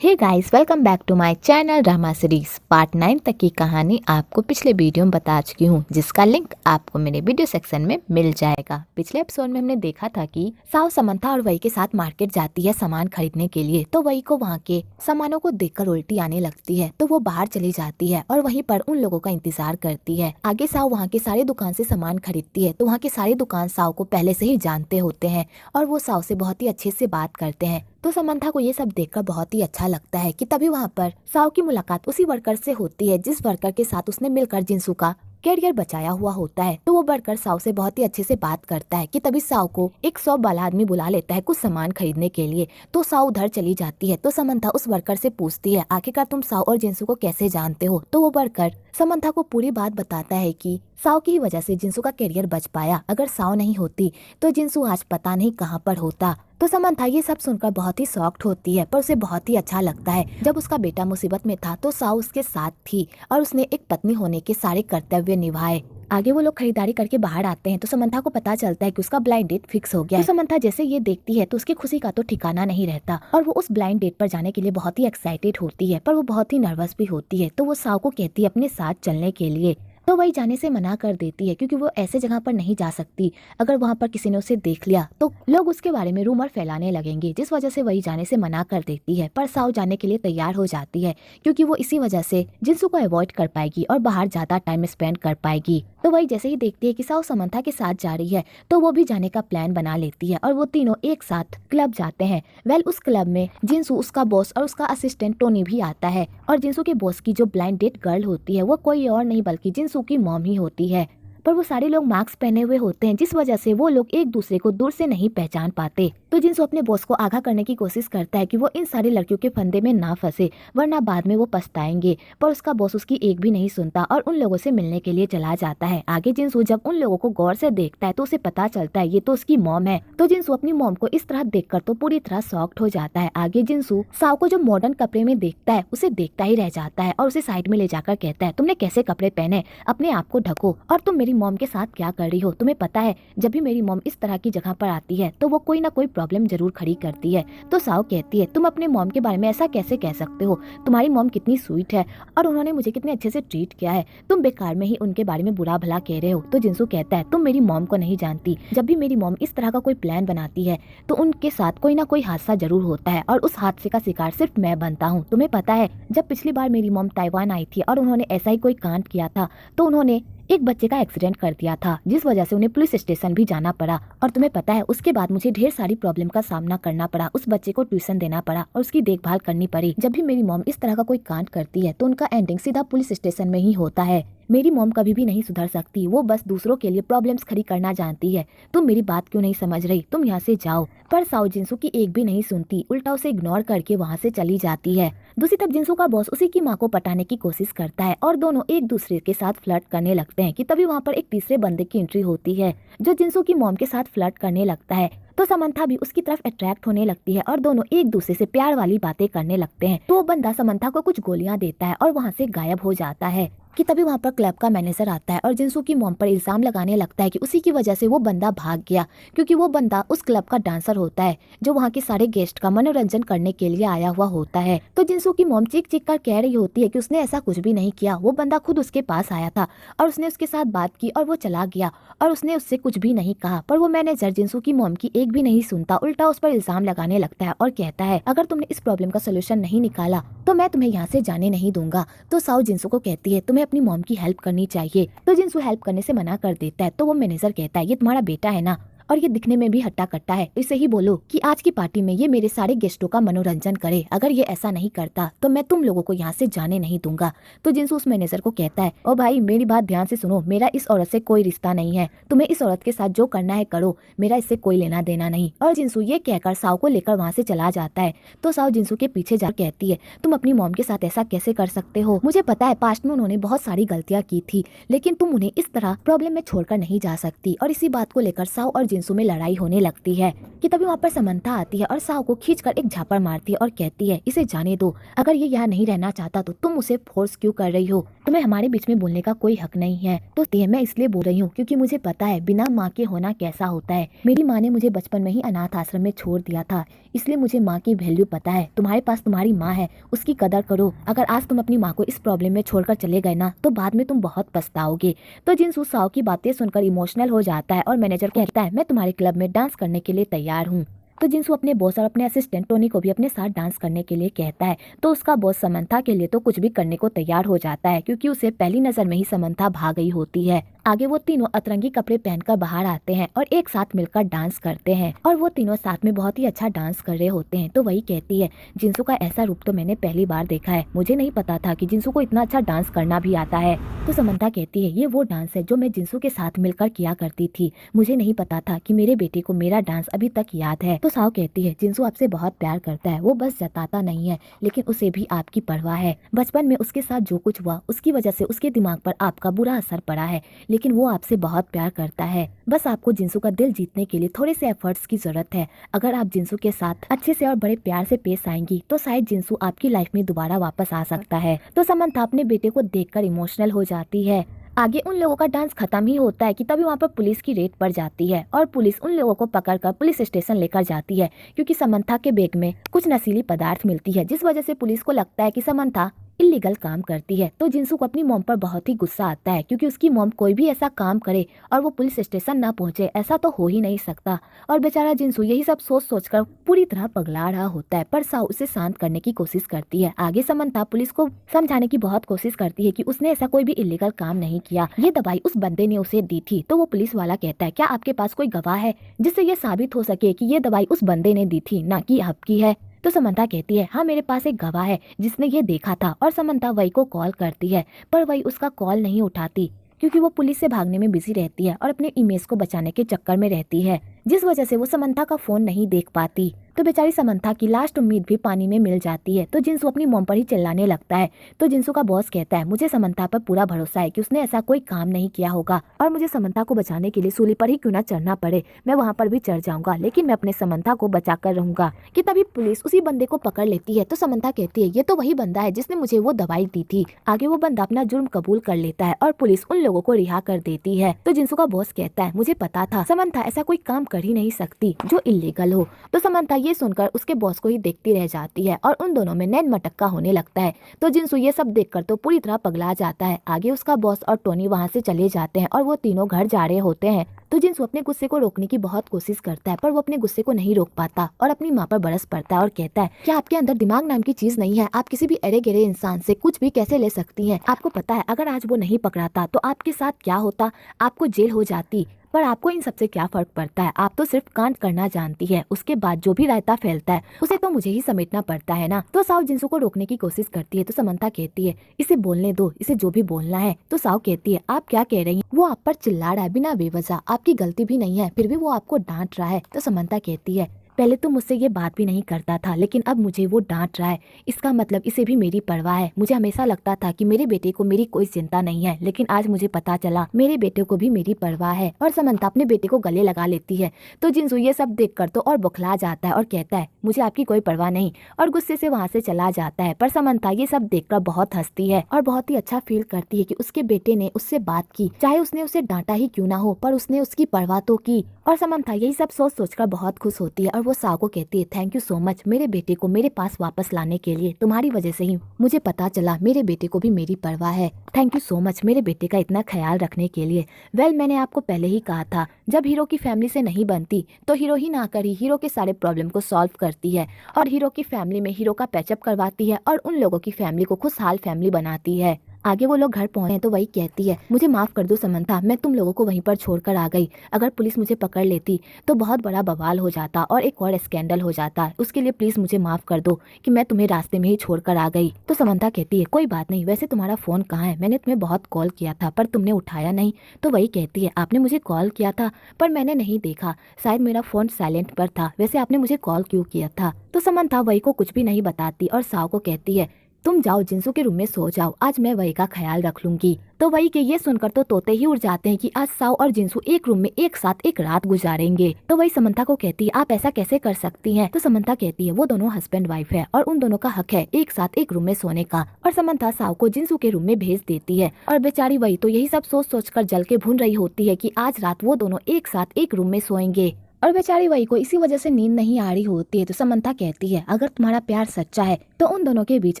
Hey guys, welcome back to my channel drama series. Part 9 तक की कहानी आपको पिछले वीडियो में बता चुकी हूँ, जिसका लिंक आपको मेरे वीडियो सेक्शन में मिल जाएगा। पिछले एपिसोड में हमने देखा था कि साउ समंथा और वही के साथ मार्केट जाती है सामान खरीदने के लिए। तो वही को वहाँ के सामानों को देखकर उल्टी आने लगती है, तो वो बाहर चली जाती है और वहीं पर उन लोगों का इंतजार करती है। आगे साउ वहाँ के सारे दुकान से सामान खरीदती है, तो वहाँ के सारे दुकान साउ को पहले से ही जानते होते हैं और वो साउ से बहुत ही अच्छे से बात करते हैं। तो समंथा को ये सब देखकर बहुत ही अच्छा लगता है कि तभी वहाँ पर साउ की मुलाकात उसी वर्कर से होती है जिस वर्कर के साथ उसने मिलकर जिंसू का कैरियर बचाया हुआ होता है। तो वो वर्कर साउ से बहुत ही अच्छे से बात करता है कि तभी साउ को एक शॉप वाला आदमी बुला लेता है कुछ सामान खरीदने के लिए। तो साउ उधर चली जाती है। तो समंथा उस वर्कर से पूछती है, आखिरकार तुम साउ और जिंसू को कैसे जानते हो? तो वो वर्कर समंथा को पूरी बात बताता है कि साउ की ही वजह से जिंसू का कैरियर बच पाया। अगर साउ नहीं होती तो जिंसू आज पता नहीं कहाँ पर होता। तो समंथा ये सब सुनकर बहुत ही शॉक्ड होती है, पर उसे बहुत ही अच्छा लगता है। जब उसका बेटा मुसीबत में था तो साउ उसके साथ थी और उसने एक पत्नी होने के सारे कर्तव्य निभाए। आगे वो लोग खरीदारी करके बाहर आते हैं तो समंथा को पता चलता है कि उसका ब्लाइंड डेट फिक्स हो गया है। तो समंथा जैसे ये देखती है तो उसकी खुशी का तो ठिकाना नहीं रहता और वो उस ब्लाइंड डेट पर जाने के लिए बहुत ही एक्साइटेड होती है, पर वो बहुत ही नर्वस भी होती है। तो वो साउ को कहती है अपने साथ चलने के लिए, तो वही जाने से मना कर देती है क्योंकि वो ऐसे जगह पर नहीं जा सकती। अगर वहाँ पर किसी ने उसे देख लिया तो लोग उसके बारे में रूमर फैलाने लगेंगे, जिस वजह से वही जाने से मना कर देती है। पर साउ जाने के लिए तैयार हो जाती है क्योंकि वो इसी वजह से जिंसू को अवॉइड कर पाएगी और बाहर ज्यादा टाइम स्पेंड कर पाएगी। तो वही जैसे ही देखती है कि साउ समंथा के साथ जा रही है तो वो भी जाने का प्लान बना लेती है और वो तीनों एक साथ क्लब जाते हैं। उस क्लब में जिंसू, उसका बॉस और उसका असिस्टेंट टोनी भी आता है और जिंसू के बॉस की जो ब्लाइंड डेट गर्ल होती है वो कोई और नहीं बल्कि जिंसू की मॉम ही होती है। पर वो सारे लोग मास्क पहने हुए होते हैं जिस वजह से वो लोग एक दूसरे को दूर से नहीं पहचान पाते। तो जिंसू अपने बॉस को आगाह करने की कोशिश करता है कि वो इन सारी लड़कियों के फंदे में ना फंसे वरना बाद में वो पछताएंगे, पर उसका बॉस उसकी एक भी नहीं सुनता और उन लोगों से मिलने के लिए चला जाता है। आगे जिंसू जब उन लोगों को गौर से देखता है तो उसे पता चलता है ये तो उसकी मॉम है। तो जिंसू अपनी मॉम को इस तरह देखकर तो पूरी तरह शॉक्ड हो जाता है। आगे जिंसू साउ को जो मॉडर्न कपड़े में देखता है उसे देखता ही रह जाता है और उसे साइड में ले जाकर कहता है, तुमने कैसे कपड़े पहने, अपने आप को ढको और तुम मेरी मॉम के साथ क्या कर रही हो? तुम्हें पता है जब भी मेरी मॉम इस तरह की जगह पर आती है तो वो कोई ना कोई प्रॉब्लम जरूर खड़ी करती है। तो साउ कहती है, तुम अपने मॉम के बारे में ऐसा कैसे कह सकते हो? तुम्हारी मॉम कितनी स्वीट है और उन्होंने मुझे कितने अच्छे से ट्रीट किया है, तुम बेकार में ही उनके बारे में बुरा भला कह रहे हो। तो जिंसू कहता है, तुम मेरी मॉम को नहीं जानती, जब भी मेरी मॉम इस तरह का कोई प्लान बनाती है तो उनके साथ कोई ना कोई हादसा जरूर होता है और उस हादसे का शिकार सिर्फ मैं बनता हूँ। तुम्हें पता है जब पिछली बार मेरी मॉम ताइवान आई थी और उन्होंने ऐसा ही कोई कांड किया था तो उन्होंने एक बच्चे का एक्सीडेंट कर दिया था जिस वजह से उन्हें पुलिस स्टेशन भी जाना पड़ा और तुम्हें पता है उसके बाद मुझे ढेर सारी प्रॉब्लम का सामना करना पड़ा। उस बच्चे को ट्यूशन देना पड़ा और उसकी देखभाल करनी पड़ी। जब भी मेरी मॉम इस तरह का कोई कांड करती है तो उनका एंडिंग सीधा पुलिस स्टेशन में ही होता है। मेरी मॉम कभी भी नहीं सुधर सकती, वो बस दूसरों के लिए प्रॉब्लम्स खड़ी करना जानती है। तुम मेरी बात क्यों नहीं समझ रही? तुम यहाँ से जाओ। पर साउ जिंसू की एक भी नहीं सुनती, उल्टा उसे इग्नोर करके वहाँ से चली जाती है। दूसरी तरफ जिंसू का बॉस उसी की माँ को पटाने की कोशिश करता है और दोनों एक दूसरे के साथ फ्लर्ट करने लगते हैं कि तभी वहाँ पर एक तीसरे बंदे की एंट्री होती है जो जिंसू की मॉम के साथ फ्लर्ट करने लगता है। तो समंथा भी उसकी तरफ अट्रैक्ट होने लगती है और दोनों एक दूसरे से प्यार वाली बातें करने लगते हैं। तो वो बंदा समंथा को कुछ गोलियां देता है और वहाँ से गायब हो जाता है कि तभी वहाँ पर क्लब का मैनेजर आता है और जिंसू की मॉम पर इल्जाम लगाने लगता है कि उसी की वजह से वो बंदा भाग गया, क्योंकि वो बंदा उस क्लब का डांसर होता है जो वहाँ के सारे गेस्ट का मनोरंजन करने के लिए आया हुआ होता है। तो जिंसू की मॉम चीख चीख कर कह रही होती है कि उसने ऐसा कुछ भी नहीं किया, वो बंदा खुद उसके पास आया था और उसने उसके साथ बात की और वो चला गया और उसने उससे कुछ भी नहीं कहा। पर वो मैनेजर जिंसू की मॉम की एक भी नहीं सुनता, उल्टा उस पर इल्जाम लगाने लगता है और कहता है, अगर तुमने इस प्रॉब्लम का सोल्यूशन नहीं निकाला तो मैं तुम्हें यहाँ से जाने नहीं दूंगा। तो साउ जिंसू को कहती है, तुम्हें अपनी मॉम की हेल्प करनी चाहिए। तो जिंसू हेल्प करने से मना कर देता है। तो वो मैनेजर कहता है, ये तुम्हारा बेटा है ना और ये दिखने में भी हट्टा कट्टा है, इसे ही बोलो कि आज की पार्टी में ये मेरे सारे गेस्टों का मनोरंजन करे। अगर ये ऐसा नहीं करता तो मैं तुम लोगों को यहाँ से जाने नहीं दूंगा। तो जिंसू उस मैनेजर को कहता है, ओ भाई मेरी बात ध्यान से सुनो, मेरा इस औरत से कोई रिश्ता नहीं है, तुम्हें इस औरत के साथ जो करना है करो, मेरा इससे कोई लेना देना नहीं। और जिंसू ये कहकर साउ को लेकर वहाँ से चला जाता है। तो साउ जिंसू के पीछे जा कहती है, तुम अपनी मॉम के साथ ऐसा कैसे कर सकते हो? मुझे पता है पास्ट में उन्होंने बहुत सारी गलतियाँ की थी, लेकिन तुम उन्हें इस तरह प्रॉब्लम में छोड़कर नहीं जा सकती। और इसी बात को लेकर साउ और जिनसू में लड़ाई होने लगती है कि तभी वहाँ पर समंथा आती है और साव को खींचकर एक झापड़ मारती है और कहती है इसे जाने दो, अगर ये यहाँ नहीं रहना चाहता तो तुम उसे फोर्स क्यों कर रही हो, तुम्हें हमारे बीच में बोलने का कोई हक नहीं है। तो मैं इसलिए बोल रही हूँ क्योंकि मुझे पता है बिना माँ के होना कैसा होता है। मेरी माँ ने मुझे बचपन में ही अनाथ आश्रम में छोड़ दिया था, इसलिए मुझे माँ की वैल्यू पता है। तुम्हारे पास तुम्हारी माँ है, उसकी कदर करो। अगर आज तुम अपनी माँ को इस प्रॉब्लम में छोड़कर चले गए ना तो बाद में तुम बहुत पछताओगे। तो जिनसू साव की बातें सुनकर इमोशनल हो जाता है और मैनेजर कहता है मैं तुम्हारे क्लब में डांस करने के लिए तैयार हूँ। तो जिनसू अपने बॉस और अपने असिस्टेंट टोनी को भी अपने साथ डांस करने के लिए कहता है। तो उसका बॉस समंथा के लिए तो कुछ भी करने को तैयार हो जाता है क्योंकि उसे पहली नजर में ही समंथा भाग गई होती है। आगे वो तीनों अतरंगी कपड़े पहनकर बाहर आते हैं और एक साथ मिलकर डांस करते हैं और वो तीनों साथ में बहुत ही अच्छा डांस कर रहे होते हैं। तो वही कहती है जिनसू का ऐसा रूप तो मैंने पहली बार देखा है, मुझे नहीं पता था कि जिनसू को इतना अच्छा डांस करना भी आता है। तो समंथा कहती है ये वो डांस है जो मैं जिनसू के साथ मिलकर किया करती थी, मुझे नहीं पता था कि मेरे बेटे को मेरा डांस अभी तक याद है। तो साव कहती है जिनसू आपसे बहुत प्यार करता है, वो बस जताता नहीं है लेकिन उसे भी आपकी परवाह है। बचपन में उसके साथ जो कुछ हुआ उसकी वजह से उसके दिमाग पर आपका बुरा असर पड़ा है, लेकिन वो आपसे बहुत प्यार करता है। बस आपको जिनसू का दिल जीतने के लिए थोड़े से एफर्ट्स की जरूरत है। अगर आप जिनसू के साथ अच्छे से और बड़े प्यार से पेश आएंगी तो शायद जिनसू आपकी लाइफ में दोबारा वापस आ सकता है। तो समंथा अपने बेटे को देखकर इमोशनल हो जाती है। आगे उन लोगों का डांस खत्म ही होता है कि तभी वहाँ पर पुलिस की रेड पड़ जाती है और पुलिस उन लोगों को पकड़कर पुलिस स्टेशन लेकर जाती है क्योंकि समंथा के बैग में कुछ नशीली पदार्थ मिलती है, जिस वजह से पुलिस को लगता है कि समंथा इलीगल काम करती है। तो जिनसू को अपनी मॉम पर बहुत ही गुस्सा आता है क्योंकि उसकी मॉम कोई भी ऐसा काम करे और वो पुलिस स्टेशन ना पहुंचे, ऐसा तो हो ही नहीं सकता। और बेचारा जिनसू यही सब सोच सोचकर पूरी तरह पगला रहा होता है, पर साव उसे शांत करने की कोशिश करती है। आगे समंथा पुलिस को समझाने की बहुत कोशिश करती है कि उसने ऐसा कोई भी इलीगल काम नहीं किया, ये दवाई उस बंदे ने उसे दी थी। तो वो पुलिस वाला कहता है क्या आपके पास कोई गवाह है जिससे ये साबित हो सके कि ये दवाई उस बंदे ने दी थी ना कि आपकी है। तो समंथा कहती है हाँ मेरे पास एक गवाह है जिसने ये देखा था। और समंथा वही को कॉल करती है पर वही उसका कॉल नहीं उठाती क्योंकि वो पुलिस से भागने में बिजी रहती है और अपने इमेज को बचाने के चक्कर में रहती है, जिस वजह से वो समंथा का फोन नहीं देख पाती। तो बेचारी समंथा की लास्ट उम्मीद भी पानी में मिल जाती है। तो जिनसू अपनी मॉम पर ही चिल्लाने लगता है। तो जिनसू का बॉस कहता है मुझे समंथा पर पूरा भरोसा है कि उसने ऐसा कोई काम नहीं किया होगा और मुझे समंथा को बचाने के लिए सूली पर ही क्यों ना चढ़ना पड़े, मैं वहाँ पर भी चढ़ जाऊंगा, लेकिन मैं अपने समंथा को बचा कर रहूंगा। कि तभी पुलिस उसी बंदे को पकड़ लेती है। तो समंथा कहती है ये तो वही बंदा है जिसने मुझे वो दवाई दी थी। आगे वो बंदा अपना जुर्म कबूल कर लेता है और पुलिस उन लोगों को रिहा कर देती है। तो जिनसू का बॉस कहता है मुझे पता था समंथा ऐसा कोई काम कर ही नहीं सकती जो इलीगल हो। तो समंथा ये सुनकर उसके बॉस को ही देखती रह जाती है और उन दोनों में नैन मटक्का होने लगता है। तो जिनसू ये सब देखकर तो पूरी तरह पगला जाता है। आगे उसका बॉस और टोनी वहाँ से चले जाते हैं और वो तीनों घर जा रहे होते हैं। तो जिनसू अपने गुस्से को रोकने की बहुत कोशिश करता है पर वो अपने गुस्से को नहीं रोक पाता और अपनी माँ पर बरस पड़ता है और कहता है क्या आपके अंदर दिमाग नाम की चीज नहीं है, आप किसी भी अरे गिरे इंसान से कुछ भी कैसे ले सकती हैं। आपको पता है अगर आज वो नहीं पकड़ाता तो आपके साथ क्या होता, आपको जेल हो जाती, पर आपको इन सबसे क्या फर्क पड़ता है, आप तो सिर्फ कांड करना जानती है, उसके बाद जो भी रायता फैलता है उसे तो मुझे ही समेटना पड़ता है ना। तो साव जिनसू को रोकने की कोशिश करती है। तो समंथा कहती है इसे बोलने दो, इसे जो भी बोलना है। तो साव कहती है आप क्या कह रही हैं, वो आप पर चिल्ला रहा है बिना बेवजह, आपकी गलती भी नहीं है फिर भी वो आपको डांट रहा है। तो समंथा कहती है पहले तो मुझसे ये बात भी नहीं करता था लेकिन अब मुझे वो डांट रहा है, इसका मतलब इसे भी मेरी परवाह है। मुझे हमेशा लगता था कि मेरे बेटे को मेरी कोई चिंता नहीं है, लेकिन आज मुझे पता चला मेरे बेटे को भी मेरी परवाह है। और समंथा अपने बेटे को गले लगा लेती है। तो जिनसू ये सब देखकर तो और बौखला जाता है और कहता है मुझे आपकी कोई परवाह नहीं, और गुस्से से वहाँ से चला जाता है। पर समंथा ये सब देखकर बहुत हंसती है और बहुत ही अच्छा फील करती है कि उसके बेटे ने उससे बात की, चाहे उसने उसे डांटा ही क्यों ना हो पर उसने उसकी परवाह तो की। और समंथा यही सब सोच सोचकर बहुत खुश होती है और वो साव को कहती है थैंक यू सो मच मेरे बेटे को मेरे पास वापस लाने के लिए, तुम्हारी वजह से ही मुझे पता चला मेरे बेटे को भी मेरी परवाह है। थैंक यू सो मच मेरे बेटे का इतना ख्याल रखने के लिए। वेल मैंने आपको पहले ही कहा था जब हीरो की फैमिली से नहीं बनती तो हीरोइन आकर ही हीरो के सारे प्रॉब्लम को सॉल्व करती है और हीरो की फैमिली में हीरो का पैचअप करवाती है और उन लोगों की फैमिली को खुशहाल फैमिली बनाती है। आगे वो लोग घर पहुंचे तो वही कहती है मुझे माफ कर दो समंथा, मैं तुम लोगों को वहीं पर छोड़कर आ गई, अगर पुलिस मुझे पकड़ लेती तो बहुत बड़ा बवाल हो जाता और एक और स्कैंडल हो जाता, उसके लिए प्लीज मुझे माफ कर दो कि मैं तुम्हें रास्ते में ही छोड़कर आ गई। तो समंथा कहती है कोई बात नहीं, वैसे तुम्हारा फोन कहाँ है, मैंने तुम्हें बहुत कॉल किया था पर तुमने उठाया नहीं। तो वही कहती है आपने मुझे कॉल किया था पर मैंने नहीं देखा, शायद मेरा फोन साइलेंट पर था, वैसे आपने मुझे कॉल क्यों किया था। तो समंथा वही को कुछ भी नहीं बताती और साव को कहती है तुम जाओ जिंसू के रूम में सो जाओ, आज मैं वही का ख्याल रख लूंगी। तो वही के ये सुनकर तो तोते ही उड़ जाते हैं कि आज साओ और जिंसू एक रूम में एक साथ एक रात गुजारेंगे। तो वही समंथा को कहती है आप ऐसा कैसे कर सकती हैं। तो समंथा कहती है वो दोनों हस्बैंड वाइफ है और उन दोनों का हक है एक साथ एक रूम में सोने का। और समंथा साओ को जिंसू के रूम में भेज देती है और बेचारी वही तो यही सब सोच सोच कर जल के भून रही होती है कि आज रात वो दोनों एक साथ एक रूम में सोएंगे। और बेचारी वही को इसी वजह से नींद नहीं आ रही होती है। तो समंथा कहती है अगर तुम्हारा प्यार सच्चा है तो उन दोनों के बीच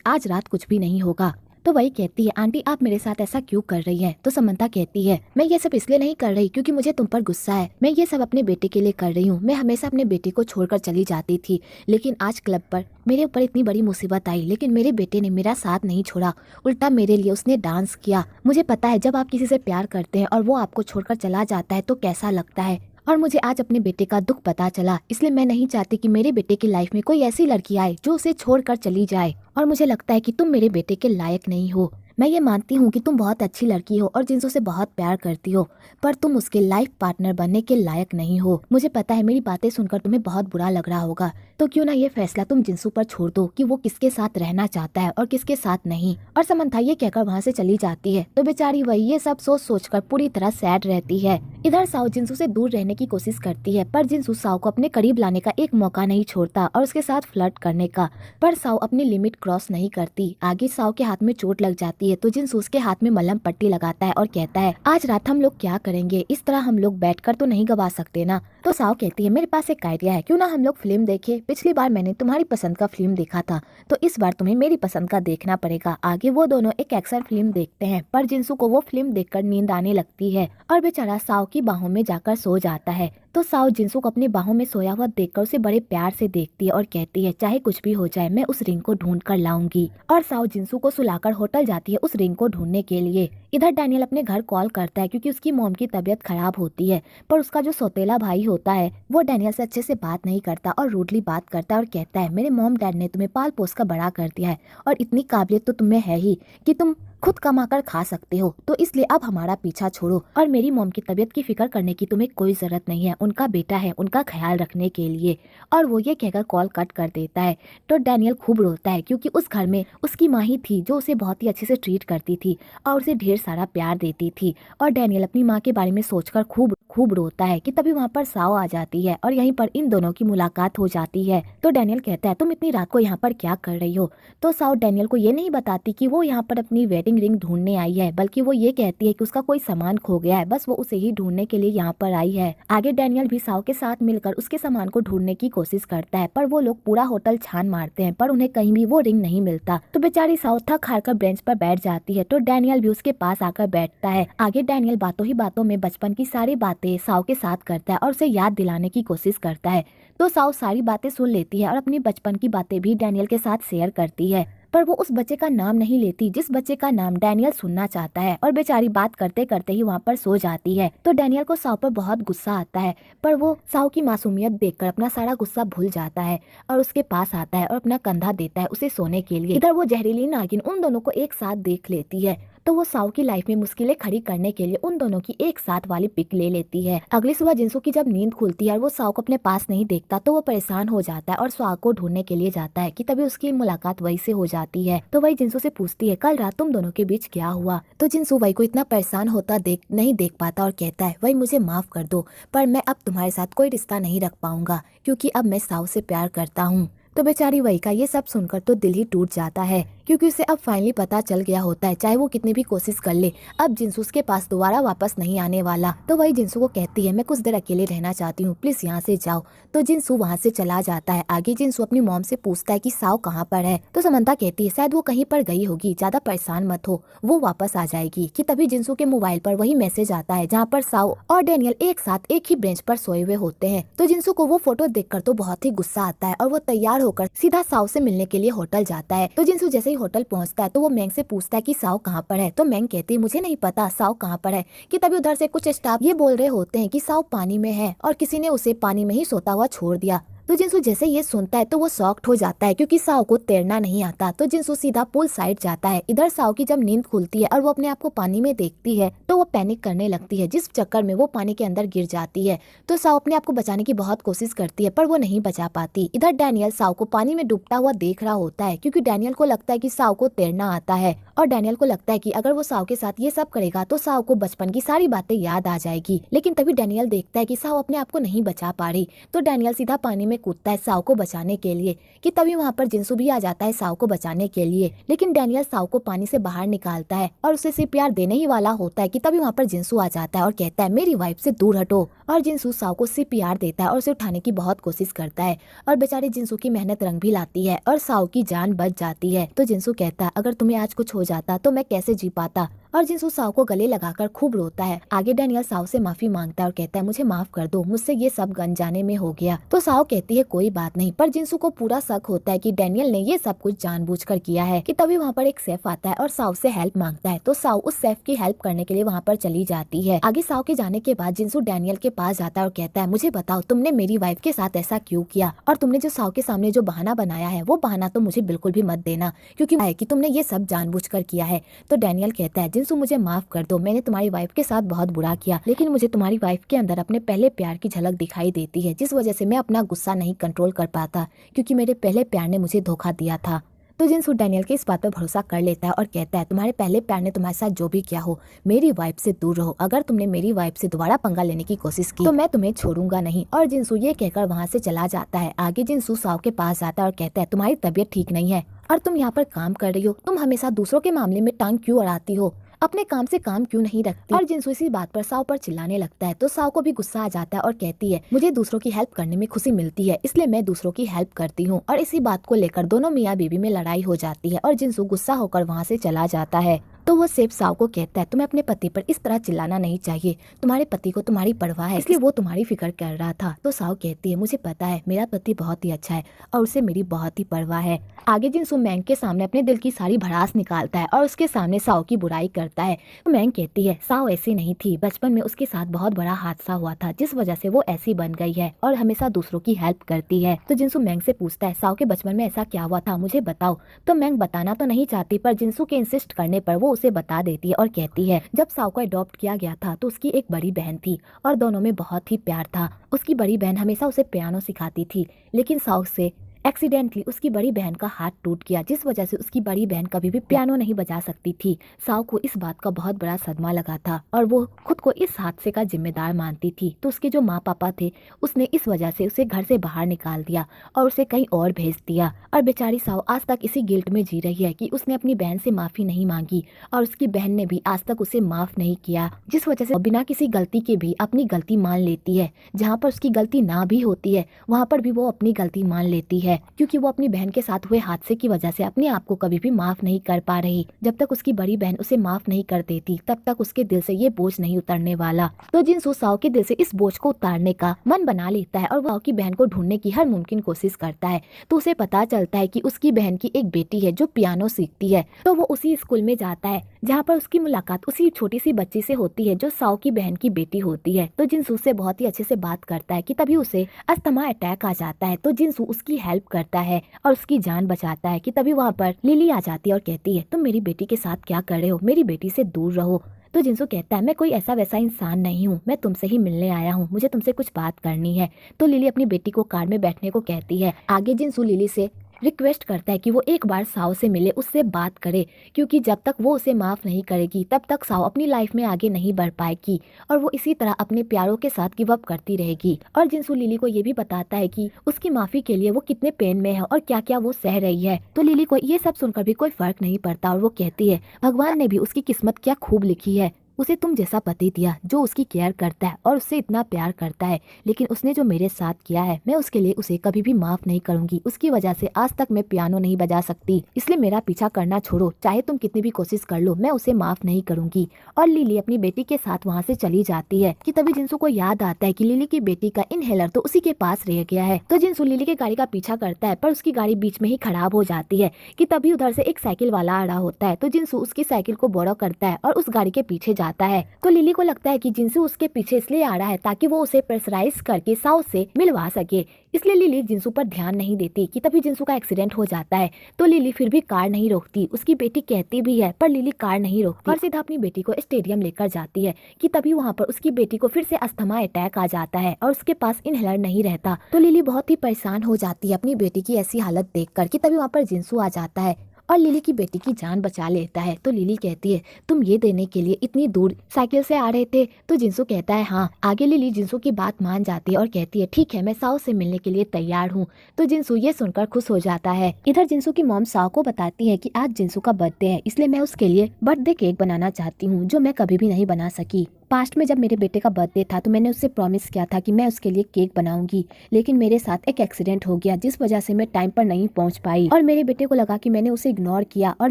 आज रात कुछ भी नहीं होगा। तो वही कहती है आंटी आप मेरे साथ ऐसा क्यों कर रही हैं। तो समंथा कहती है मैं ये सब इसलिए नहीं कर रही क्योंकि मुझे तुम पर गुस्सा है, मैं ये सब अपने बेटे के लिए कर रही हूँ। मैं हमेशा अपने बेटे को छोड़कर चली जाती थी, लेकिन आज क्लब पर मेरे ऊपर इतनी बड़ी मुसीबत आई, लेकिन मेरे बेटे ने मेरा साथ नहीं छोड़ा, उल्टा मेरे लिए उसने डांस किया। मुझे पता है जब आप किसी से प्यार करते हैं और वो आपको छोड़कर चला जाता है तो कैसा लगता है, और मुझे आज अपने बेटे का दुख पता चला, इसलिए मैं नहीं चाहती कि मेरे बेटे की लाइफ में कोई ऐसी लड़की आए जो उसे छोड़कर चली जाए। और मुझे लगता है कि तुम मेरे बेटे के लायक नहीं हो। मैं ये मानती हूँ कि तुम बहुत अच्छी लड़की हो और जिंसू से बहुत प्यार करती हो, पर तुम उसके लाइफ पार्टनर बनने के लायक नहीं हो। मुझे पता है मेरी बातें सुनकर तुम्हें बहुत बुरा लग रहा होगा, तो क्यों ना ये फैसला तुम जिंसू पर छोड़ दो कि वो किसके साथ रहना चाहता है और किसके साथ नहीं। और समंथा ये कहकर वहाँ से चली जाती है। तो बेचारी वही ये सब सोच सोच कर पूरी तरह सैड रहती है। इधर साओ जिंसू से दूर रहने की कोशिश करती है, पर जिंसू साओ को अपने करीब लाने का एक मौका नहीं छोड़ता और उसके साथ फ्लर्ट करने का, पर साओ अपनी लिमिट क्रॉस नहीं करती। आगे साओ के हाथ में चोट लग जाती है तो जिंसू उसके हाथ में मलहम पट्टी लगाता है और कहता है आज रात हम लोग क्या करेंगे, इस तरह हम लोग बैठकर तो नहीं गवा सकते ना। तो साओ कहती है मेरे पास एक आइडिया है, क्यों ना हम लोग फिल्म देखें, पिछली बार मैंने तुम्हारी पसंद का फिल्म देखा था तो इस बार तुम्हें मेरी पसंद का देखना पड़ेगा। आगे वो दोनों एक एक्शन फिल्म देखते हैं, पर जिंसू को वो फिल्म देखकर नींद आने लगती है और बेचारा साओ की बाहों में जाकर सो जाता है। तो साओ जिंसू को अपनी बाहों में सोया हुआ देखकर उसे बड़े प्यार से देखती है और कहती है चाहे कुछ भी हो जाए मैं उस रिंग को ढूंढ कर लाऊंगी। और साओ जिंसू को सुलाकर होटल जाती है उस रिंग को ढूंढने के लिए। इधर डैनियल अपने घर कॉल करता है क्योंकि उसकी मॉम की तबीयत खराब होती है, पर उसका जो सौतेला भाई होता है वो डैनियल से अच्छे से बात नहीं करता और रूडली बात करता है और कहता है मेरे मॉम डैड ने तुम्हें पाल पोस कर बड़ा कर दिया है और इतनी काबिलियत तो तुम्हें है ही कि तुम खुद कमाकर खा सकते हो, तो इसलिए अब हमारा पीछा छोड़ो और मेरी मॉम की तबीयत की फिक्र करने की तुम्हें कोई जरूरत नहीं है, उनका बेटा है उनका ख्याल रखने के लिए। और वो ये कहकर कॉल कट कर देता है। तो डैनियल खूब रोता है क्योंकि उस घर में उसकी माँ ही थी जो उसे बहुत ही अच्छे से ट्रीट करती थी और उसे ढेर सारा प्यार देती थी। और डैनियल अपनी माँ के बारे में सोचकर खूब खूब रोता है कि तभी वहाँ पर साओ आ जाती है और यहीं पर इन दोनों की मुलाकात हो जाती है। तो डैनियल कहता है तुम इतनी रात को यहाँ पर क्या कर रही हो। तो साओ डैनियल को ये नहीं बताती कि वो यहाँ पर अपनी वेडिंग रिंग ढूंढने आई है, बल्कि वो ये कहती है कि उसका कोई सामान खो गया है, बस वो उसे ही ढूंढने के लिए यहाँ पर आई है। आगे डैनियल भी साओ के साथ मिलकर उसके सामान को ढूंढने की कोशिश करता है, पर वो लोग पूरा होटल छान मारते हैं पर उन्हें कहीं भी वो रिंग नहीं मिलता। तो बेचारी साओ थक हार कर बेंच पर बैठ जाती है। तो डैनियल भी उसके पास आकर बैठता है। आगे डैनियल बातों ही बातों में बचपन की सारी बातें साओ के साथ करता है और उसे याद दिलाने की कोशिश करता है। तो साओ सारी बातें सुन लेती है और अपनी बचपन की बातें भी डैनियल के साथ शेयर करती है, पर वो उस बच्चे का नाम नहीं लेती जिस बच्चे का नाम डैनियल सुनना चाहता है। और बेचारी बात करते करते ही वहाँ पर सो जाती है। तो डैनियल को साओ पर बहुत गुस्सा आता है, पर वो साओ की मासूमियत देखकर अपना सारा गुस्सा भूल जाता है और उसके पास आता है और अपना कंधा देता है उसे सोने के लिए। इधर वो जहरीली नागिन उन दोनों को एक साथ देख लेती है, तो वो साओ की लाइफ में मुश्किलें खड़ी करने के लिए उन दोनों की एक साथ वाली पिक ले लेती है। अगली सुबह जिंसू की जब नींद खुलती है और वो साओ को अपने पास नहीं देखता तो वो परेशान हो जाता है और साओ को ढूंढने के लिए जाता है कि तभी उसकी मुलाकात वही से हो जाती है। तो वही जिंसू से पूछती है कल रात तुम दोनों के बीच क्या हुआ। तो जिंसू वही को इतना परेशान होता नहीं देख पाता और कहता है वही मुझे माफ कर दो, पर मैं अब तुम्हारे साथ कोई रिश्ता नहीं रख पाऊंगा क्योंकि अब मैं साओ से प्यार करता हूँ। तो बेचारी वही का ये सब सुनकर तो दिल ही टूट जाता है क्योंकि उसे अब फाइनली पता चल गया होता है चाहे वो कितनी भी कोशिश कर ले अब जिंसू उसके पास दोबारा वापस नहीं आने वाला। तो वही जिंसू को कहती है मैं कुछ देर अकेले रहना चाहती हूँ, प्लीज यहाँ से जाओ। तो जिंसू वहाँ से चला जाता है। आगे जिंसू अपनी मॉम से पूछता है कि साओ कहाँ पर है। तो समंथा कहती है शायद वो कहीं पर गई होगी, ज्यादा परेशान मत हो, वो वापस आ जाएगी। कि तभी जिंसू के मोबाइल पर वही मैसेज आता है जहाँ पर साओ और डैनियल एक साथ एक ही बेंच पर सोए हुए होते हैं। तो जिंसू को वो फोटो देखकर तो बहुत ही गुस्सा आता है और वो तैयार होकर सीधा साओ से मिलने के लिए होटल जाता है। तो जिंसू जैसे ही होटल पहुंचता है तो वो मैंग से पूछता है कि साओ कहाँ पर है। तो मैंग कहती है मुझे नहीं पता साओ कहाँ पर है। कि तभी उधर से कुछ स्टाफ ये बोल रहे होते हैं कि साओ पानी में है और किसी ने उसे पानी में ही सोता हुआ छोड़ दिया। तो जिनसू जैसे ये सुनता है तो वो शॉक्ड हो जाता है क्योंकि साओ को तैरना नहीं आता। तो जिनसू सीधा पूल साइड जाता है। इधर साओ की जब नींद खुलती है और वो अपने आप को पानी में देखती है तो वो पैनिक करने लगती है, जिस चक्कर में वो पानी के अंदर गिर जाती है। तो साओ अपने आप को बचाने की बहुत कोशिश करती है पर वो नहीं बचा पाती। इधर डैनियल साओ को पानी में डूबता हुआ देख रहा होता है क्योंकि डैनियल को लगता है कि साओ को तैरना आता है और डैनियल को लगता है कि अगर वो साओ के साथ ये सब करेगा तो साओ को बचपन की सारी बातें याद आ जाएगी। लेकिन तभी डैनियल देखता है कि साओ अपने आप को नहीं बचा पा रही। तो डैनियल सीधा पानी में कूदता है साओ को बचाने के लिए कि तभी वहाँ पर जिनसू भी आ जाता है साओ को बचाने के लिए। लेकिन डैनियल साओ को पानी से बाहर निकालता है और उसे सिर्फ प्यार देने ही वाला होता है कि तभी वहाँ पर जिनसू आ जाता है और कहता है मेरी वाइफ से दूर हटो। और जिनसू साओ को सिर्फ प्यार देता है और उसे उठाने की बहुत कोशिश करता है और बेचारे जिनसू की मेहनत रंग भी लाती है और साओ की जान बच जाती है। तो जिनसू कहता है अगर तुम्हें आज कुछ हो जाता तो मैं कैसे जी पाता। और जिनसू साओ को गले लगाकर खूब रोता है। आगे डैनियल साओ से माफी मांगता है और कहता है मुझे माफ कर दो, मुझसे ये सब अनजाने में हो गया। तो साओ कहती है कोई बात नहीं, पर जिनसू को पूरा शक होता है कि डैनियल ने ये सब कुछ जानबूझकर किया है। कि तभी वहाँ पर एक शेफ आता है और साओ से हेल्प मांगता है। तो साओ उस शेफ की हेल्प करने के लिए वहाँ पर चली जाती है। आगे साओ के जाने के बाद जिनसू डैनियल के पास जाता है और कहता है मुझे बताओ तुमने मेरी वाइफ के साथ ऐसा क्यों किया, और तुमने जो साओ के सामने जो बहाना बनाया है वो बहाना तो मुझे बिल्कुल भी मत देना क्योंकि है कि तुमने ये सब जानबूझकर किया है। तो डैनियल कहता है जिनसू मुझे माफ कर दो, मैंने तुम्हारी वाइफ के साथ बहुत बुरा किया, लेकिन मुझे तुम्हारी वाइफ के अंदर अपने पहले प्यार की झलक दिखाई देती है जिस वजह से मैं अपना गुस्सा नहीं कंट्रोल कर पाता क्योंकि मेरे पहले प्यार ने मुझे धोखा दिया था। तो जिनसू डैनियल के इस बात पर भरोसा कर लेता है और कहता है तुम्हारे पहले प्यार ने तुम्हारे साथ जो भी किया हो मेरी वाइफ से दूर रहो। अगर तुमने मेरी वाइफ से दोबारा पंगा लेने की कोशिश की तो मैं तुम्हें छोड़ूंगा नहीं। और जिनसू ये कहकर वहाँ से चला जाता है। आगे जिनसू साओ के पास जाता है और कहता है तुम्हारी तबीयत ठीक नहीं है और तुम यहाँ पर काम कर रही हो, तुम हमेशा दूसरों के मामले में टांग क्यों अड़ाती हो, अपने काम से काम क्यों नहीं रखती। और जिनसू इसी बात पर साओ पर चिल्लाने लगता है। तो साओ को भी गुस्सा आ जाता है और कहती है मुझे दूसरों की हेल्प करने में खुशी मिलती है इसलिए मैं दूसरों की हेल्प करती हूँ। और इसी बात को लेकर दोनों मियाँ बीवी में लड़ाई हो जाती है और जिनसू गुस्सा होकर वहाँ से चला जाता है। तो वो शेफ साओ को कहता है तुम्हें अपने पति पर इस तरह चिल्लाना नहीं चाहिए, तुम्हारे पति को तुम्हारी परवाह है इसलिए वो तुम्हारी फिक्र कर रहा था। तो साओ कहती है मुझे पता है मेरा पति बहुत ही अच्छा है और उसे मेरी बहुत ही परवाह है। आगे जिनसू मैंग के सामने अपने दिल की सारी भड़ास निकालता है और उसके सामने साओ की बुराई करता है। तो मैंग कहती है साओ ऐसी नहीं थी, बचपन में उसके साथ बहुत बड़ा हादसा हुआ था जिस वजह से वो ऐसी बन गई है और हमेशा दूसरों की हेल्प करती है। तो जिनसू मैंग से पूछता है साओ के बचपन में ऐसा क्या हुआ था मुझे बताओ। तो मैंग बताना तो नहीं चाहती पर जिनसू के इंसिस्ट करने पर वो उसे बता देती है और कहती है जब साओ को अडॉप्ट किया गया था तो उसकी एक बड़ी बहन थी और दोनों में बहुत ही प्यार था। उसकी बड़ी बहन हमेशा उसे पियानो सिखाती थी लेकिन साओ से एक्सीडेंटली उसकी बड़ी बहन का हाथ टूट गया जिस वजह से उसकी बड़ी बहन कभी भी पियानो नहीं बजा सकती थी। साओ को इस बात का बहुत बड़ा सदमा लगा था और वो खुद को इस हादसे का जिम्मेदार मानती थी। तो उसके जो माँ पापा थे उसने इस वजह से उसे घर से बाहर निकाल दिया और उसे कहीं और भेज दिया। और बेचारी साओ आज तक इसी गिल्ट में जी रही है कि उसने अपनी बहन से माफी नहीं मांगी और उसकी बहन ने भी आज तक उसे माफ नहीं किया, जिस वजह से बिना किसी गलती के भी अपनी गलती मान लेती है। जहाँ पर उसकी गलती ना भी होती है वहाँ पर भी वो अपनी गलती मान लेती है क्योंकि वो अपनी बहन के साथ हुए हादसे की वजह से अपने आप को कभी भी माफ नहीं कर पा रही। जब तक उसकी बड़ी बहन उसे माफ नहीं कर देती तब तक उसके दिल से ये बोझ नहीं उतरने वाला। तो जिनसू साओ के दिल से इस बोझ को उतारने का मन बना लेता है और वो की बहन को ढूंढने की हर मुमकिन कोशिश करता है। तो उसे पता चलता है कि उसकी बहन की एक बेटी है जो पियानो सीखती है। तो वो उसी स्कूल में जाता है जहाँ पर उसकी मुलाकात उसी छोटी सी बच्ची से होती है जो साओ की बहन की बेटी होती है। तो जिनसू से बहुत ही अच्छे से बात करता है कि तभी उसे अस्थमा अटैक आ जाता है। तो जिनसू उसकी हेल्प करता है और उसकी जान बचाता है कि तभी वहाँ पर लिली आ जाती है और कहती है तुम मेरी बेटी के साथ क्या कर रहे हो, मेरी बेटी से दूर रहो। तो जिनसू कहता है मैं कोई ऐसा वैसा इंसान नहीं हूँ, मैं तुमसे ही मिलने आया हूँ, मुझे तुमसे कुछ बात करनी है। तो लिली अपनी बेटी को कार में बैठने को कहती है। आगे जिनसू लिली से रिक्वेस्ट करता है कि वो एक बार साओ से मिले, उससे बात करे क्योंकि जब तक वो उसे माफ नहीं करेगी तब तक साओ अपनी लाइफ में आगे नहीं बढ़ पाएगी और वो इसी तरह अपने प्यारों के साथ गिव अप करती रहेगी। और जिनसू लिली को ये भी बताता है कि उसकी माफी के लिए वो कितने पेन में है और क्या क्या वो सह रही है। तो लिली को ये सब सुनकर भी कोई फर्क नहीं पड़ता और वो कहती है भगवान ने भी उसकी किस्मत क्या खूब लिखी है, उसे तुम जैसा पति दिया जो उसकी केयर करता है और उससे इतना प्यार करता है, लेकिन उसने जो मेरे साथ किया है मैं उसके लिए उसे कभी भी माफ नहीं करूंगी। उसकी वजह से आज तक मैं पियानो नहीं बजा सकती, इसलिए मेरा पीछा करना छोड़ो, चाहे तुम कितनी भी कोशिश कर लो मैं उसे माफ नहीं करूंगी। और लिली अपनी बेटी के साथ वहाँ से चली जाती है कि तभी जिनसू को याद आता है कि लिली की बेटी का इनहेलर तो उसी के पास रह गया है। तो जिनसू लिली की गाड़ी का पीछा करता है पर उसकी गाड़ी बीच में ही खराब हो जाती है कि तभी उधर से एक साइकिल वाला आ रहा होता है। तो जिनसू उसकी साइकिल को बोरो करता है और उस गाड़ी के पीछे जाता जाता है। तो लिली को लगता है कि जिनसू उसके पीछे इसलिए आ रहा है ताकि वो उसे प्रेशराइज करके साओ से मिलवा सके, इसलिए लिली जिनसू पर ध्यान नहीं देती कि तभी जिनसू का एक्सीडेंट हो जाता है। तो लिली फिर भी कार नहीं रोकती, उसकी बेटी कहती भी है पर लिली कार नहीं रोकती और सीधा अपनी बेटी को स्टेडियम लेकर जाती है कि तभी वहाँ पर उसकी बेटी को फिर से अस्थमा अटैक आ जाता है और उसके पास इनहेलर नहीं रहता। तो लिली बहुत ही परेशान हो जाती है अपनी बेटी की ऐसी हालत देखकर कि तभी वहाँ पर जिनसू आ जाता है और लिली की बेटी की जान बचा लेता है। तो लिली कहती है तुम ये देने के लिए इतनी दूर साइकिल से आ रहे थे? तो जिनसू कहता है हाँ। आगे लिली जिनसू की बात मान जाती है और कहती है ठीक है, मैं साओ से मिलने के लिए तैयार हूँ। तो जिनसू ये सुनकर खुश हो जाता है। इधर जिनसू की मॉम साओ को बताती है कि आज जिनसू का बर्थडे है, इसलिए मैं उसके लिए बर्थडे केक बनाना चाहती हूँ जो मैं कभी भी नहीं बना सकी। पास्ट में जब मेरे बेटे का बर्थडे था तो मैंने उससे प्रॉमिस किया था कि मैं उसके लिए केक बनाऊंगी, लेकिन मेरे साथ एक एक्सीडेंट हो गया जिस वजह से मैं टाइम पर नहीं पहुंच पाई और मेरे बेटे को लगा कि मैंने उसे इग्नोर किया और